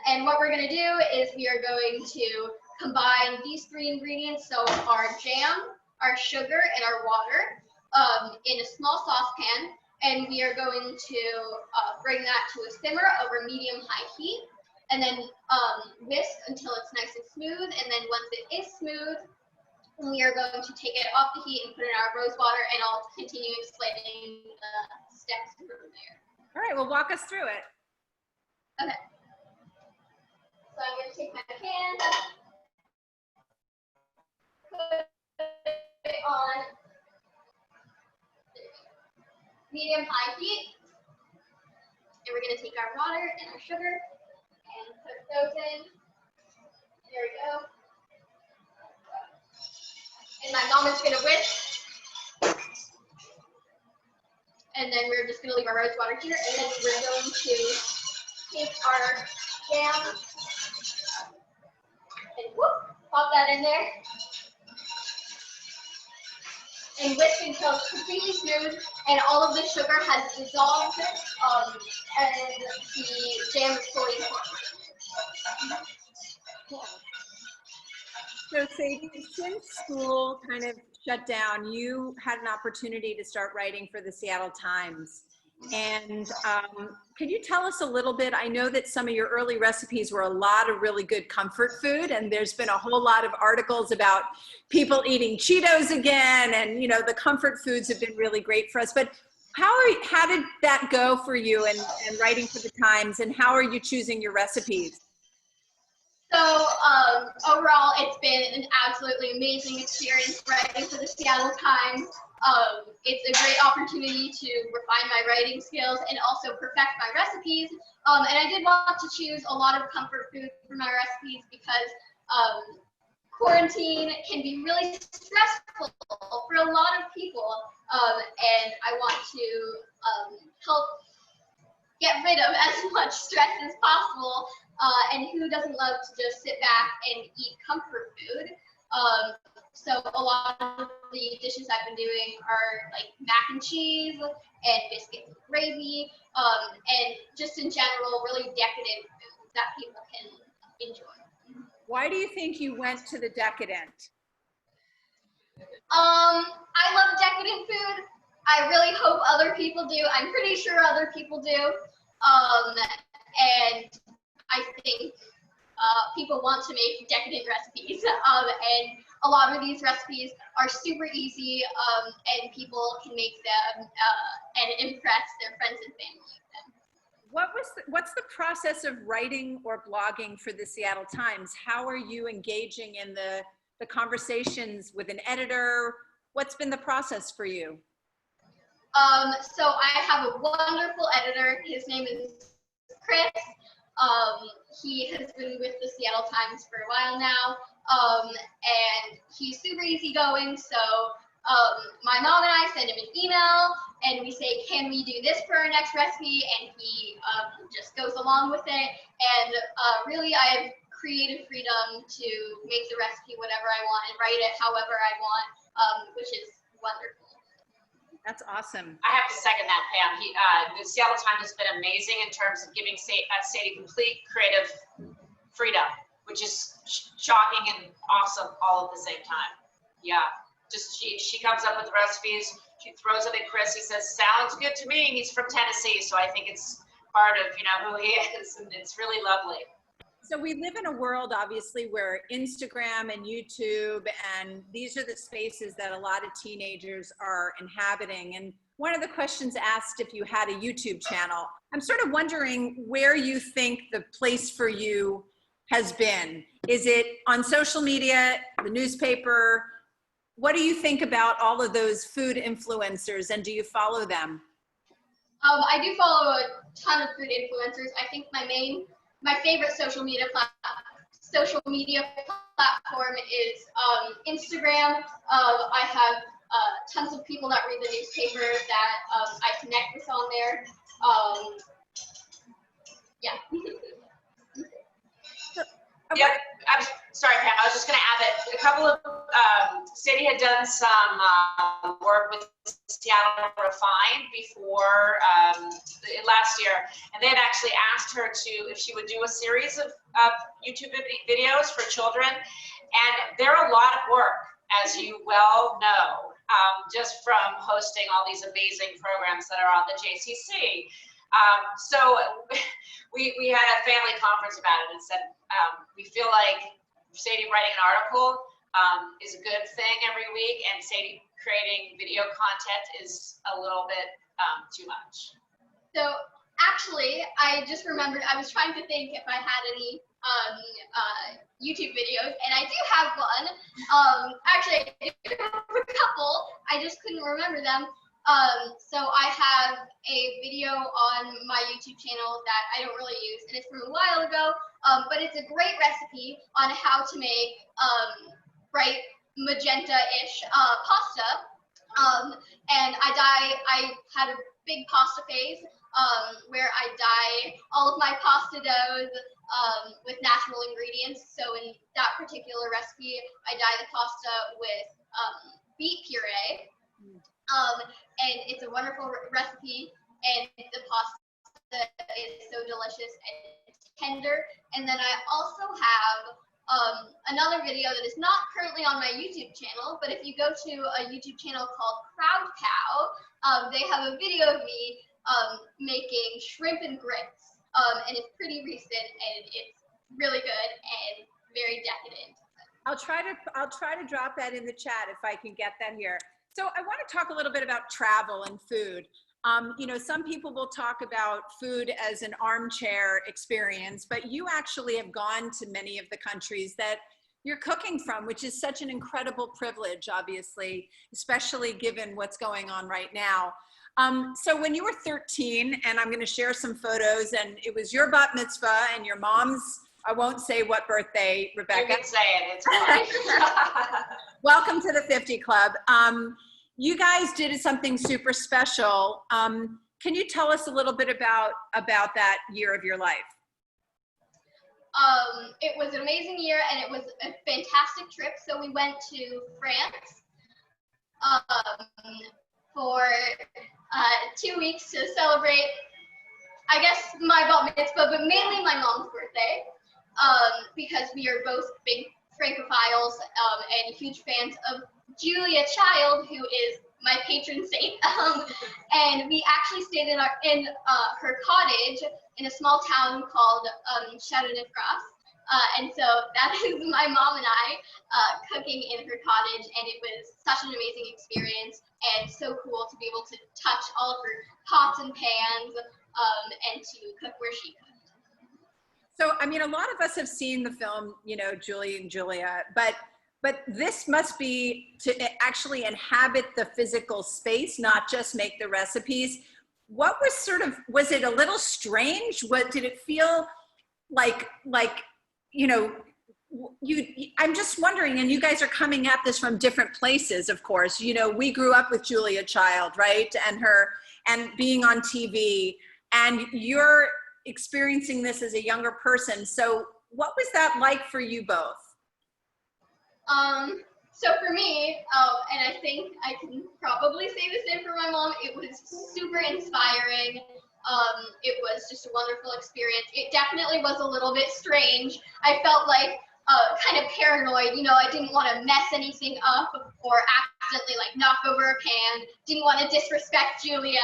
And what we're going to do is we are going to combine these 3 ingredients, so our jam, our sugar, and our water, in a small saucepan, and we are going to bring that to a simmer over medium-high heat, and then whisk until it's nice and smooth, and then once it is smooth, we are going to take it off the heat and put it in our rose water, and I'll continue explaining the steps from there. All right, well, walk us through it. Okay. So I'm going to take my pan, put it on medium-high heat, and we're going to take our water and our sugar and put those in. There we go. And my mom is going to whisk. And then we're just going to leave our rose water here, and then we're going to take our jam and whoop, pop that in there. And whisk until it's completely smooth and all of the sugar has dissolved and the jam is fully incorporated. So Sadie, since school kind of shut down, you had an opportunity to start writing for the Seattle Times. And could you tell us a little bit? I know that some of your early recipes were a lot of really good comfort food, and there's been a whole lot of articles about people eating Cheetos again, and you know, the comfort foods have been really great for us. But how did that go for you and writing for the Times, and how are you choosing your recipes? So overall, it's been an absolutely amazing experience writing for the Seattle Times. It's a great opportunity to refine my writing skills and also perfect my recipes. And I did want to choose a lot of comfort food for my recipes because quarantine can be really stressful for a lot of people. And I want to help get rid of as much stress as possible. And who doesn't love to just sit back and eat comfort food? So a lot of the dishes I've been doing are like mac and cheese and biscuits with gravy, and just in general, really decadent foods that people can enjoy. Why do you think you went to the decadent? I love decadent food. I really hope other people do. I'm pretty sure other people do. And I think people want to make decadent recipes, and a lot of these recipes are super easy, and people can make them and impress their friends and family with them. What's the process of writing or blogging for the Seattle Times? How are you engaging in the conversations with an editor? What's been the process for you? So I have a wonderful editor. His name is Chris. He has been with the Seattle Times for a while now, and he's super easygoing. So my mom and I send him an email, and we say, can we do this for our next recipe? And he just goes along with it. And really, I have creative freedom to make the recipe whatever I want and write it however I want, which is wonderful. That's awesome. I have to second that, Pam. The Seattle Times has been amazing in terms of giving Sadie complete creative freedom, which is shocking and awesome all at the same time. Yeah, just she comes up with recipes. She throws it at Chris. He says, "Sounds good to me." He's from Tennessee, so I think it's part of who he is, and it's really lovely. So we live in a world, obviously, where Instagram and YouTube, and these are the spaces that a lot of teenagers are inhabiting. And one of the questions asked if you had a YouTube channel. I'm sort of wondering where you think the place for you has been. Is it on social media, the newspaper? What do you think about all of those food influencers, and do you follow them? I do follow a ton of food influencers. I think my favorite social media platform is Instagram. I have tons of people that read the newspaper that I connect with on there. Yeah. Yep. I'm sorry, Pam. I was just going to add that a couple of Sadie had done some work with Seattle Refined before last year, and they had actually asked her if she would do a series of YouTube videos for children, and they're a lot of work, as you well know, just from hosting all these amazing programs that are on the JCC. So we had a family conference about it and said we feel like Sadie writing an article is a good thing every week, and Sadie creating video content is a little bit too much. So actually, I just remembered, I was trying to think if I had any YouTube videos, and I do have one. Actually, I do have a couple. I just couldn't remember them. So I have a video on my YouTube channel that I don't really use, and it's from a while ago, but it's a great recipe on how to make bright magenta-ish pasta. And I had a big pasta phase where I dye all of my pasta doughs with natural ingredients. So in that particular recipe, I dye the pasta with beet puree. And it's a wonderful recipe, and the pasta is so delicious and tender. And then I also have another video that is not currently on my YouTube channel, but if you go to a YouTube channel called Crowd Cow, they have a video of me making shrimp and grits, and it's pretty recent, and it's really good and very decadent. I'll try to drop that in the chat if I can get that here. So I want to talk a little bit about travel and food. Some people will talk about food as an armchair experience, but you actually have gone to many of the countries that you're cooking from, which is such an incredible privilege, obviously, especially given what's going on right now. So when you were 13, and I'm going to share some photos, and it was your bat mitzvah and your mom's, I won't say what birthday, Rebecca. You can say it, it's fine. Welcome to the 50 Club. You guys did something super special. Can you tell us a little bit about that year of your life? It was an amazing year, and it was a fantastic trip. So we went to France for 2 weeks to celebrate, I guess, my bat mitzvah, but mainly my mom's birthday, because we are both big Francophiles and huge fans of Julia Child, who is my patron saint. And we actually stayed in her cottage in a small town called Châteauneuf-Grasse. And so that is my mom and I cooking in her cottage, and it was such an amazing experience and so cool to be able to touch all of her pots and pans and to cook where she cooked. So, I mean, a lot of us have seen the film, Julie and Julia, but this must be to actually inhabit the physical space, not just make the recipes. What was was it a little strange? Did it feel you know, I'm just wondering, and you guys are coming at this from different places, of course. You know, we grew up with Julia Child, right? And being on TV, and you're experiencing this as a younger person. So what was that like for you both? So for me, and I think I can probably say the same for my mom, it was super inspiring. It was just a wonderful experience. It definitely was a little bit strange. I felt like kind of paranoid, you know, I didn't want to mess anything up or accidentally like knock over a pan, didn't want to disrespect Julia,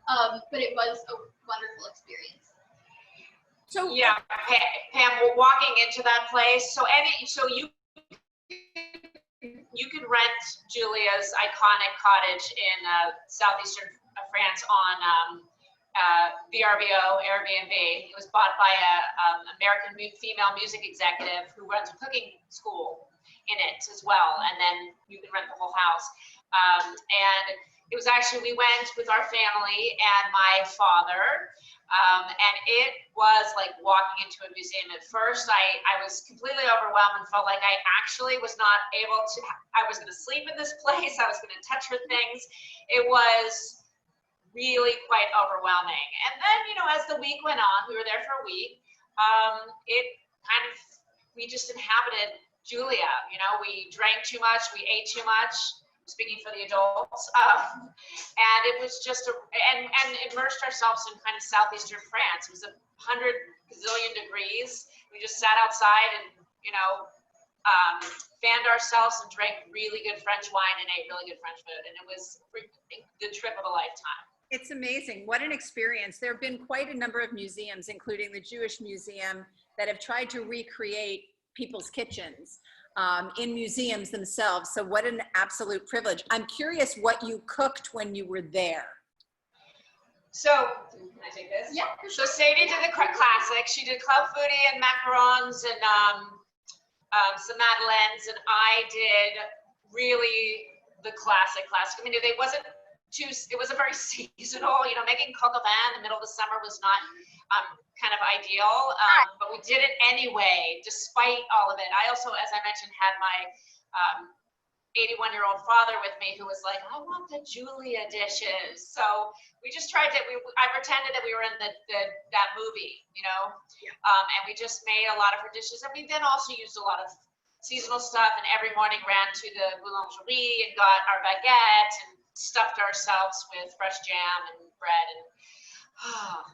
but it was a wonderful experience. So yeah, Pam, we're walking into that place. So you could rent Julia's iconic cottage in southeastern France on VRBO, Airbnb. It was bought by a American female music executive who runs a cooking school in it as well. And then you could rent the whole house. And it was actually, we went with our family and my father. And it was like walking into a museum. At first, I was completely overwhelmed and felt like I actually was not able to, I was going to sleep in this place. I was going to touch her things. It was really quite overwhelming. And then, you know, as the week went on, we were there for a week, we just inhabited Julia. You know, we drank too much, we ate too much, speaking for the adults, and it was just and immersed ourselves in kind of southeastern France. It was 100 gazillion degrees. We just sat outside and, you know, fanned ourselves and drank really good French wine and ate really good French food. And it was the trip of a lifetime. It's amazing. What an experience. There have been quite a number of museums, including the Jewish Museum, that have tried to recreate people's kitchens in museums themselves. So what an absolute privilege. I'm curious what you cooked when you were there. So, can I take this? Yeah. So Sadie did the classic. She did club foodie and macarons and some madeleines, and I did really the classic. I mean, it wasn't it was a very seasonal, you know, making coq au vin in the middle of the summer was not kind of ideal, but we did it anyway, despite all of it. I also, as I mentioned, had my 81-year-old father with me who was like, I want the Julia dishes. So we just tried to, I pretended that we were in that movie, you know, and we just made a lot of her dishes. And we then also used a lot of seasonal stuff, and every morning ran to the boulangerie and got our baguette and stuffed ourselves with fresh jam and bread, and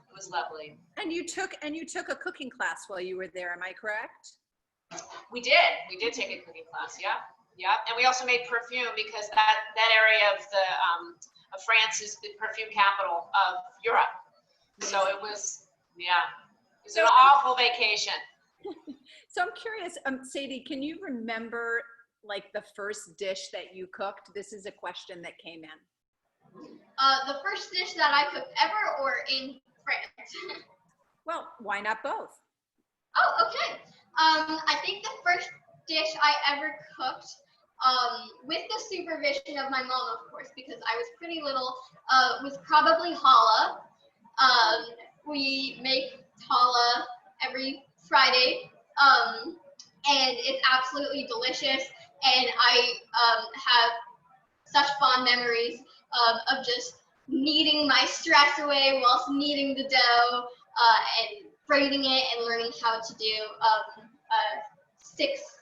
it was lovely. And you took a cooking class while you were there, am I correct? We did take a cooking class, yeah. And we also made perfume, because that area of France is the perfume capital of Europe. So it was, it was an awful vacation. So I'm curious, Sadie, can you remember like the first dish that you cooked? This is a question that came in. The first dish that I cooked ever, or in France? Well, why not both? Oh, okay. I think the first dish I ever cooked, with the supervision of my mom, of course, because I was pretty little, was probably challah. We make challah every Friday, and it's absolutely delicious. And I have such fond memories of just kneading my stress away whilst kneading the dough, and braiding it, and learning how to do sixth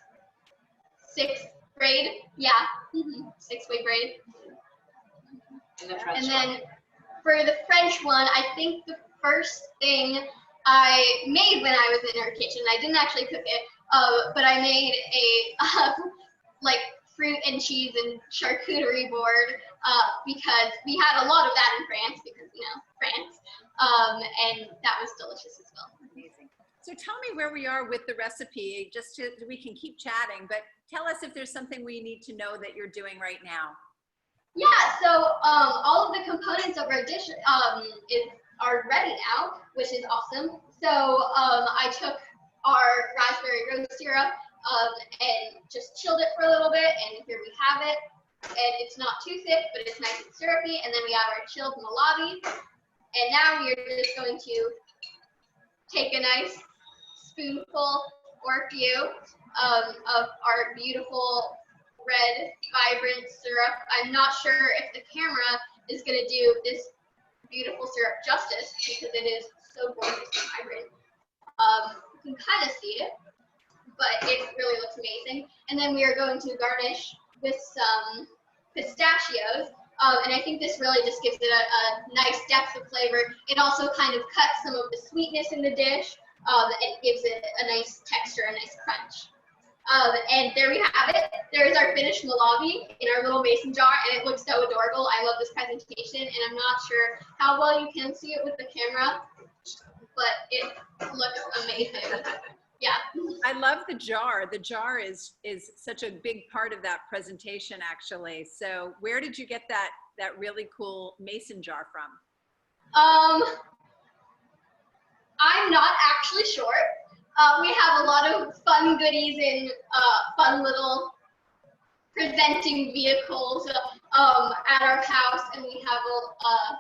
braid. Yeah, 6-way braid. And then for the French one, I think the first thing I made when I was in her kitchen, I didn't actually cook it, but I made a like fruit and cheese and charcuterie board, because we had a lot of that in France, because, you know, France, and that was delicious as well. Amazing. So tell me where we are with the recipe, just so we can keep chatting, but tell us if there's something we need to know that you're doing right now. Yeah, so all of the components of our dish are ready now, which is awesome. So I took our raspberry rose syrup and just chilled it for a little bit, and here we have it. And it's not too thick, but it's nice and syrupy. And then we have our chilled malabi. And now we are just going to take a nice spoonful or a few of our beautiful red, vibrant syrup. I'm not sure if the camera is going to do this beautiful syrup justice because it is so gorgeous and vibrant. You can kind of see it, but it really looks amazing. And then we are going to garnish with some pistachios. And I think this really just gives it a nice depth of flavor. It also kind of cuts some of the sweetness in the dish. It gives it a nice texture, a nice crunch. And there we have it. There's our finished malabi in our little mason jar, and it looks so adorable. I love this presentation, and I'm not sure how well you can see it with the camera, but it looks amazing. Yeah. I love the jar. The jar is such a big part of that presentation, actually. So where did you get that really cool mason jar from? I'm not actually sure. We have a lot of fun goodies in fun little presenting vehicles at our house, and we have a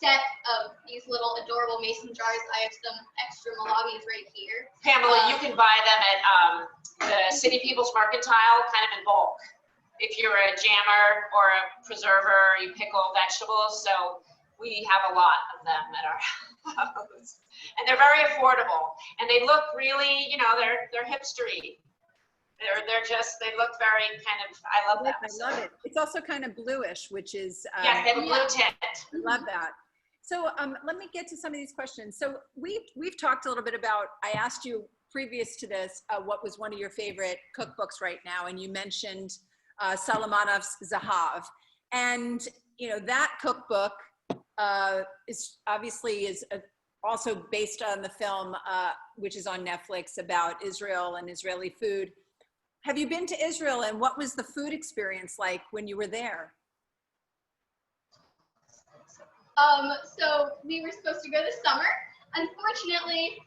set of these little adorable mason jars. I have some extra malabis right here. Pamela, you can buy them at the City People's Mercantile kind of in bulk. If you're a jammer or a preserver, you pickle vegetables. So we have a lot of them at our house. And they're very affordable. And they look really, you know, they're hipstery. They look very kind of, I love them. I love it. It's also kind of bluish, which is. Yeah, they have a blue tint. I love that. So let me get to some of these questions. So we've talked a little bit about, I asked you previous to this, what was one of your favorite cookbooks right now? And you mentioned Solomonov's Zahav. And, you know, that cookbook is obviously also based on the film, which is on Netflix, about Israel and Israeli food. Have you been to Israel, and what was the food experience like when you were there? So we were supposed to go this summer. Unfortunately,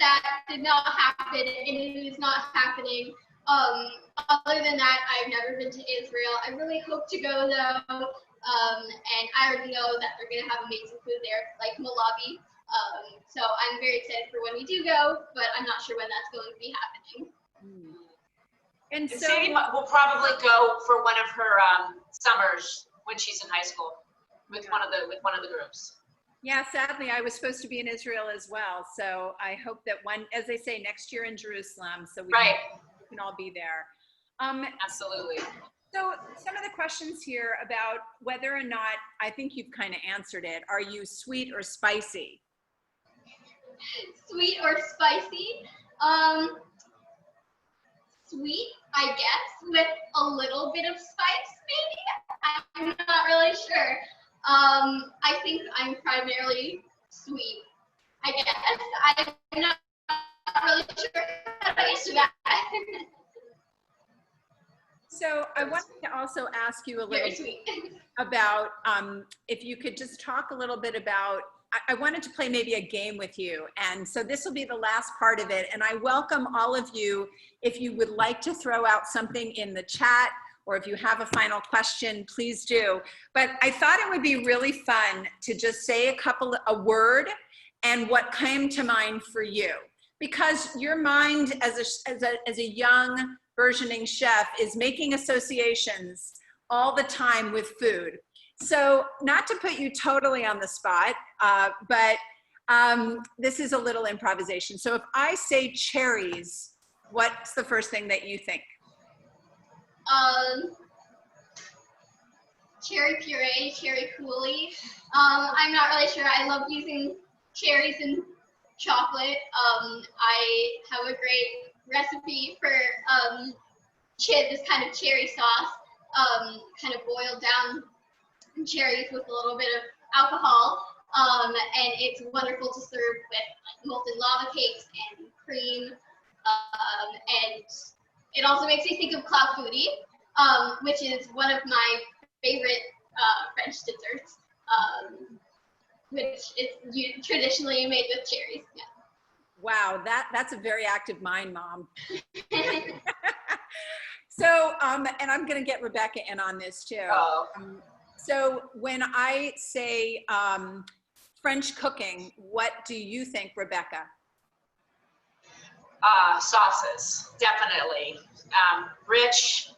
that did not happen, and it is not happening. Other than that, I've never been to Israel. I really hope to go though, and I already know that they're gonna have amazing food there, like malabi. So I'm very excited for when we do go, but I'm not sure when that's going to be happening. And so Sadie will probably go for one of her summers when she's in high school with one of the groups. yeah, sadly, I was supposed to be in Israel as well. So I hope that as they say, next year in Jerusalem, so we can all be there. Absolutely. So some of the questions here about whether or not, I think you've kind of answered it. Are you sweet or spicy? Sweet or spicy? Sweet, I guess, with a little bit of spice, maybe? I'm not really sure. I think I'm primarily sweet, I guess. I'm not really sure how to answer that. So I wanted to also ask you a little bit about if you could just talk a little bit about, I wanted to play maybe a game with you. And so this will be the last part of it. And I welcome all of you, if you would like to throw out something in the chat, or if you have a final question, please do. But I thought it would be really fun to just say a word and what came to mind for you. Because your mind as a young burgeoning chef is making associations all the time with food. So not to put you totally on the spot, but this is a little improvisation. So if I say cherries, what's the first thing that you think? Cherry puree, cherry coulis. I'm not really sure. I love using cherries in chocolate. I have a great recipe for this kind of cherry sauce, kind of boiled down cherries with a little bit of alcohol, and it's wonderful to serve with like molten lava cakes and cream, and it also makes me think of cloud foodie, which is one of my favorite French desserts, which is traditionally made with cherries. Yeah. Wow, that's a very active mind, Mom. So, and I'm gonna get Rebecca in on this too. So when I say French cooking, what do you think, Rebecca? Sauces, definitely. Rich,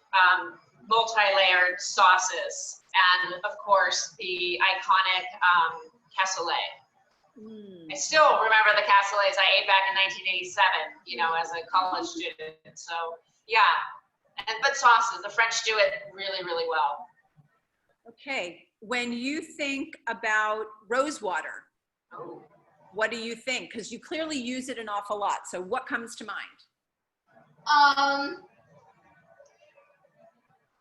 multi-layered sauces. And of course, the iconic cassoulet. I still remember the cassoulets I ate back in 1987, you know, as a college student. So yeah, but sauces, the French do it really, really well. Okay, when you think about rose water, what do you think? Because you clearly use it an awful lot. So what comes to mind?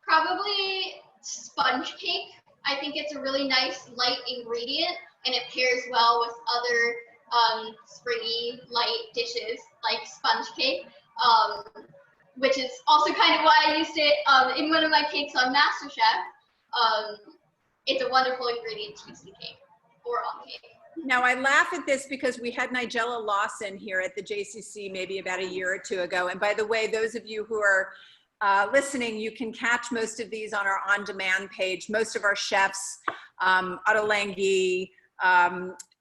Probably sponge cake. I think it's a really nice light ingredient, and it pairs well with other springy light dishes like sponge cake, which is also kind of why I used it in one of my cakes on MasterChef. It's a wonderful ingredient to use in cake or on cake. Now, I laugh at this because we had Nigella Lawson here at the JCC maybe about a year or two ago. And by the way, those of you who are listening, you can catch most of these on our on-demand page. Most of our chefs, Ottolenghi,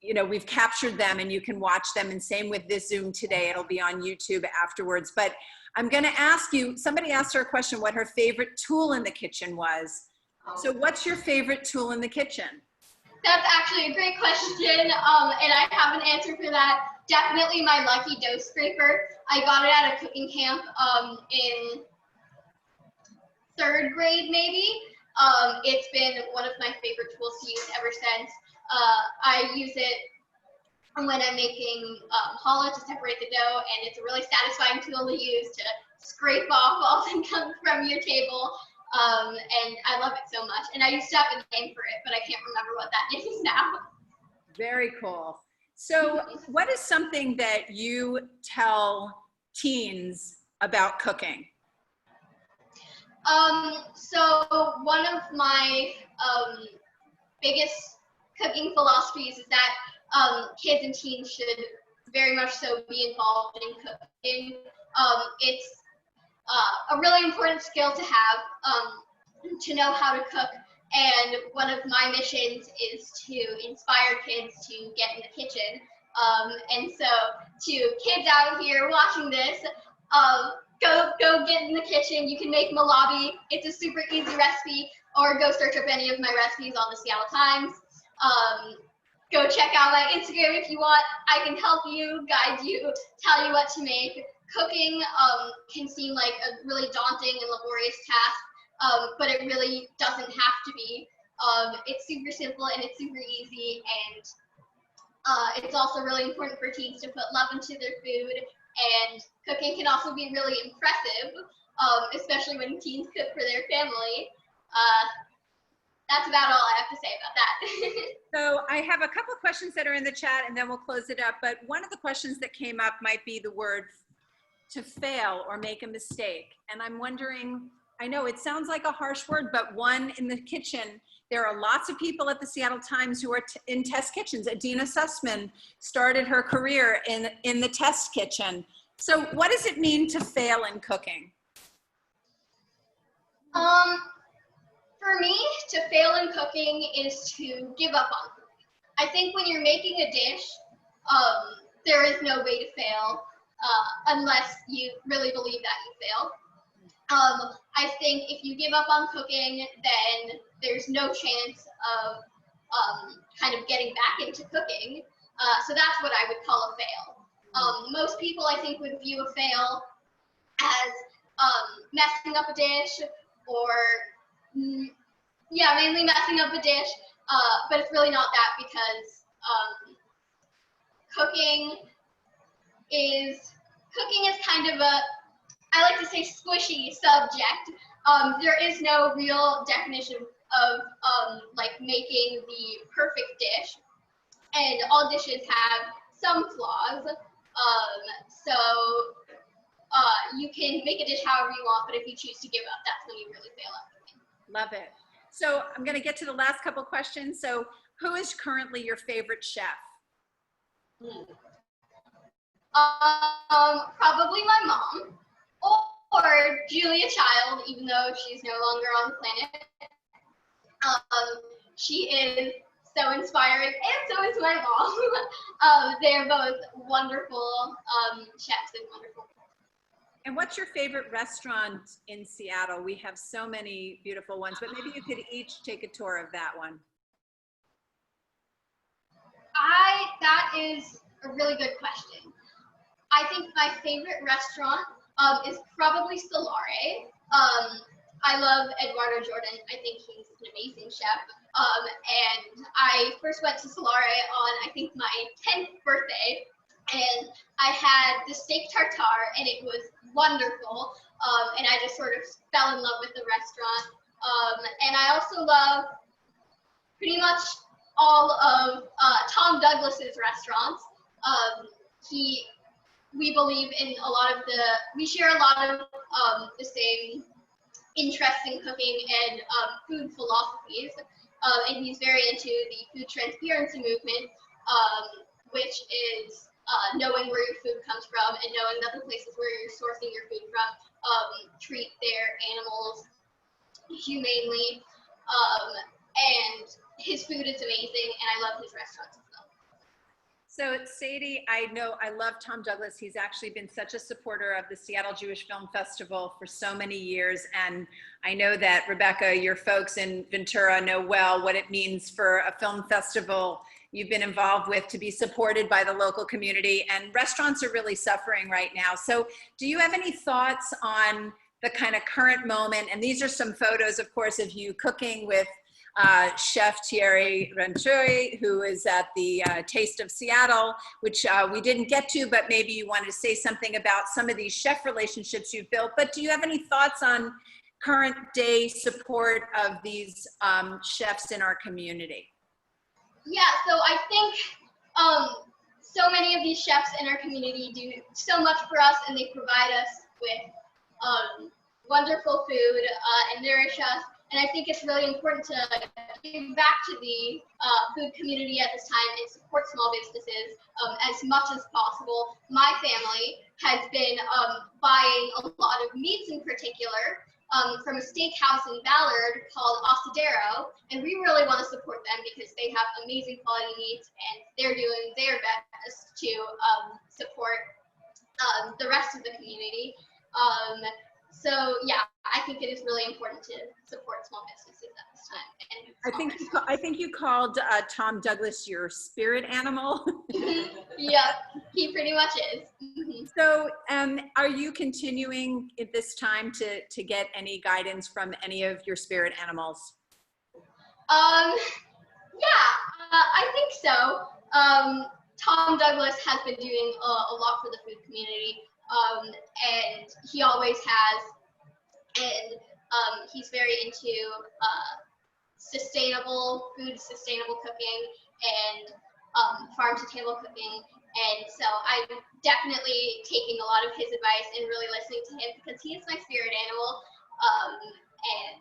you know, we've captured them and you can watch them. And same with this Zoom today, it'll be on YouTube afterwards. But I'm gonna ask you, somebody asked her a question, what her favorite tool in the kitchen was. So what's your favorite tool in the kitchen? That's actually a great question, and I have an answer for that. Definitely my Lucky Dough Scraper. I got it at a cooking camp in 3rd grade, maybe. It's been one of my favorite tools to use ever since. I use it when I'm making challah to separate the dough, and it's a really satisfying tool to use to scrape off all that comes from your table. And I love it so much. And I used to have a name for it, but I can't remember what that name is now. Very cool. So what is something that you tell teens about cooking? So one of my biggest cooking philosophies is that kids and teens should very much so be involved in cooking. It's a really important skill to have, to know how to cook. And one of my missions is to inspire kids to get in the kitchen. And so to kids out here watching this, go get in the kitchen. You can make malabi. It's a super easy recipe, or go search up any of my recipes on the Seattle Times. Go check out my Instagram if you want. I can help you, guide you, tell you what to make. Cooking can seem like a really daunting and laborious task, but it really doesn't have to be. It's super simple and it's super easy, and it's also really important for teens to put love into their food. And cooking can also be really impressive, especially when teens cook for their family. That's about all I have to say about that. So I have a couple of questions that are in the chat and then we'll close it up. But one of the questions that came up might be the word to fail or make a mistake. And I'm wondering, I know it sounds like a harsh word, but one in the kitchen, there are lots of people at the Seattle Times who are in test kitchens. Adina Sussman started her career in the test kitchen. So what does it mean to fail in cooking? For me, to fail in cooking is to give up on cooking. I think when you're making a dish, there is no way to fail unless you really believe that you fail. I think if you give up on cooking, then there's no chance of kind of getting back into cooking. So that's what I would call a fail. Most people, I think, would view a fail as messing up a dish, or yeah, mainly messing up a dish, but it's really not that, because cooking is kind of a, I like to say, squishy subject. There is no real definition of like making the perfect dish, and all dishes have some flaws. So you can make a dish however you want, but if you choose to give up, that's when you really fail at cooking. Love it. So I'm going to get to the last couple questions. So who is currently your favorite chef? Probably my mom, or Julia Child, even though she's no longer on the planet. She is so inspiring, and so is my mom. They're both wonderful chefs and wonderful. And what's your favorite restaurant in Seattle? We have so many beautiful ones, but maybe you could each take a tour of that one. That is a really good question. I think my favorite restaurant is probably Solare. I love Eduardo Jordan. I think he's an amazing chef. And I first went to Solare on, I think, my 10th birthday. And I had the steak tartare, and it was wonderful. And I just sort of fell in love with the restaurant. And I also love pretty much all of Tom Douglas's restaurants. We believe in a lot of we share a lot of the same interest in cooking and food philosophies. And he's very into the food transparency movement, which is knowing where your food comes from and knowing that the places where you're sourcing your food from treat their animals humanely. And his food is amazing, and I love his restaurants as well. So Sadie, I know I love Tom Douglas. He's actually been such a supporter of the Seattle Jewish Film Festival for so many years. And I know that, Rebecca, your folks in Ventura know well what it means for a film festival you've been involved with to be supported by the local community. And restaurants are really suffering right now. So do you have any thoughts on the kind of current moment? And these are some photos, of course, of you cooking with Chef Thierry Renturi, who is at the Taste of Seattle, which we didn't get to, but maybe you wanted to say something about some of these chef relationships you've built. But do you have any thoughts on current day support of these chefs in our community? Yeah, so I think so many of these chefs in our community do so much for us, and they provide us with wonderful food and nourish us. And I think it's really important to give back to the food community at this time and support small businesses as much as possible. My family has been buying a lot of meats in particular from a steakhouse in Ballard called Asadero, and we really want to support them because they have amazing quality meats and they're doing their best to support the rest of the community. So yeah, I think it is really important to support small businesses at this time. And I think you called Tom Douglas your spirit animal. Yeah, he pretty much is. So are you continuing at this time to get any guidance from any of your spirit animals? Yeah, I think so. Tom Douglas has been doing a lot for the food community. And he always has, and he's very into sustainable food, sustainable cooking, and farm to table cooking. And so I'm definitely taking a lot of his advice and really listening to him because he is my spirit animal. And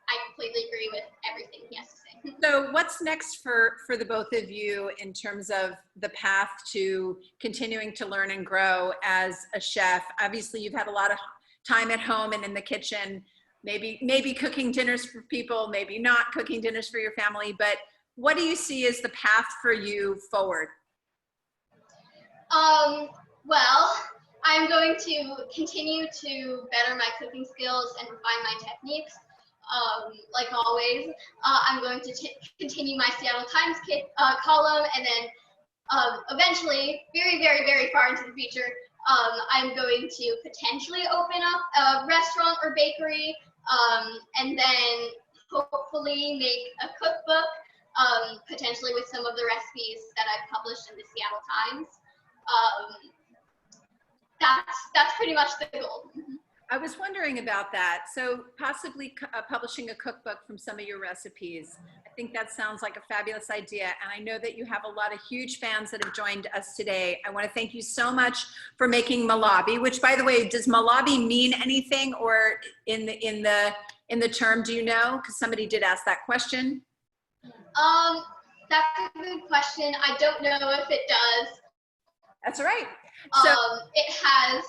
I completely agree with everything he has to say. So what's next for the both of you in terms of the path to continuing to learn and grow as a chef? Obviously, you've had a lot of time at home and in the kitchen, maybe cooking dinners for people, maybe not cooking dinners for your family, but what do you see as the path for you forward? Well, I'm going to continue to better my cooking skills and refine my techniques. Like always, I'm going to continue my Seattle Times column, and then eventually, very, very, very far into the future, I'm going to potentially open up a restaurant or bakery, and then hopefully make a cookbook, potentially with some of the recipes that I've published in the Seattle Times. That's pretty much the goal. I was wondering about that. So possibly publishing a cookbook from some of your recipes. I think that sounds like a fabulous idea. And I know that you have a lot of huge fans that have joined us today. I want to thank you so much for making malabi, which, by the way, does malabi mean anything or in the term, do you know? Because somebody did ask that question. That's a good question. I don't know if it does. That's all right. So it has.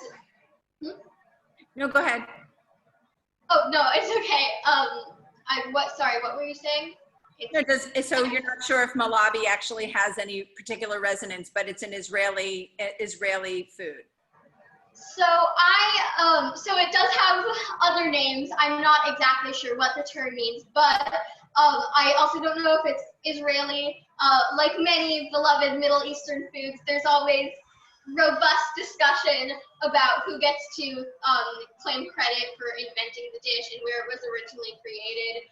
No, go ahead. Oh, no, it's okay. Sorry, what were you saying? So you're not sure if Malabi actually has any particular resonance, but it's an Israeli food. So so it does have other names. I'm not exactly sure what the term means, but I also don't know if it's Israeli. Like many beloved Middle Eastern foods, there's always robust discussion about who gets to claim credit for inventing the dish and where it was originally created.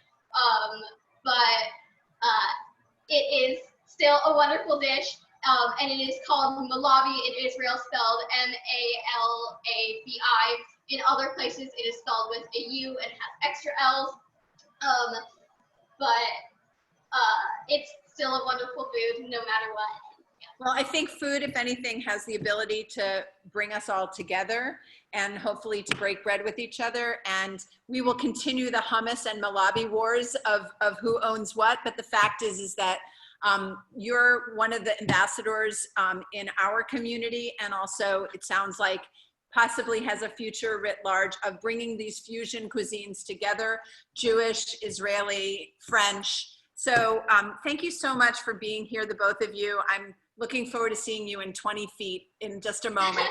But it is still a wonderful dish. And it is called Malabi in Israel, spelled M-A-L-A-B-I. In other places, it is spelled with a U and has extra L's. But it's still a wonderful food, no matter what. Well, I think food, if anything, has the ability to bring us all together and hopefully to break bread with each other. And we will continue the hummus and Malabi wars of who owns what. But the fact is that you're one of the ambassadors in our community, and also it sounds like possibly has a future writ large of bringing these fusion cuisines together, Jewish, Israeli, French. So thank you so much for being here, the both of you. I'm looking forward to seeing you in 20 feet in just a moment.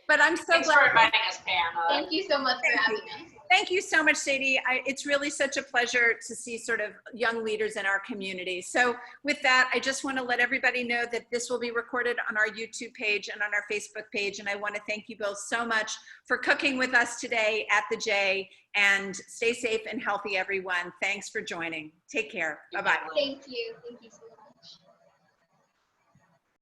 But I'm so Thanks glad. for inviting us, Pam. Thank you so much for having us. Thank you so much, Sadie. It's really such a pleasure to see sort of young leaders in our community. So with that, I just want to let everybody know that this will be recorded on our YouTube page and on our Facebook page. And I want to thank you both so much for cooking with us today at the J, and stay safe and healthy, everyone. Thanks for joining. Take care. Bye-bye. Thank you. Thank you so much.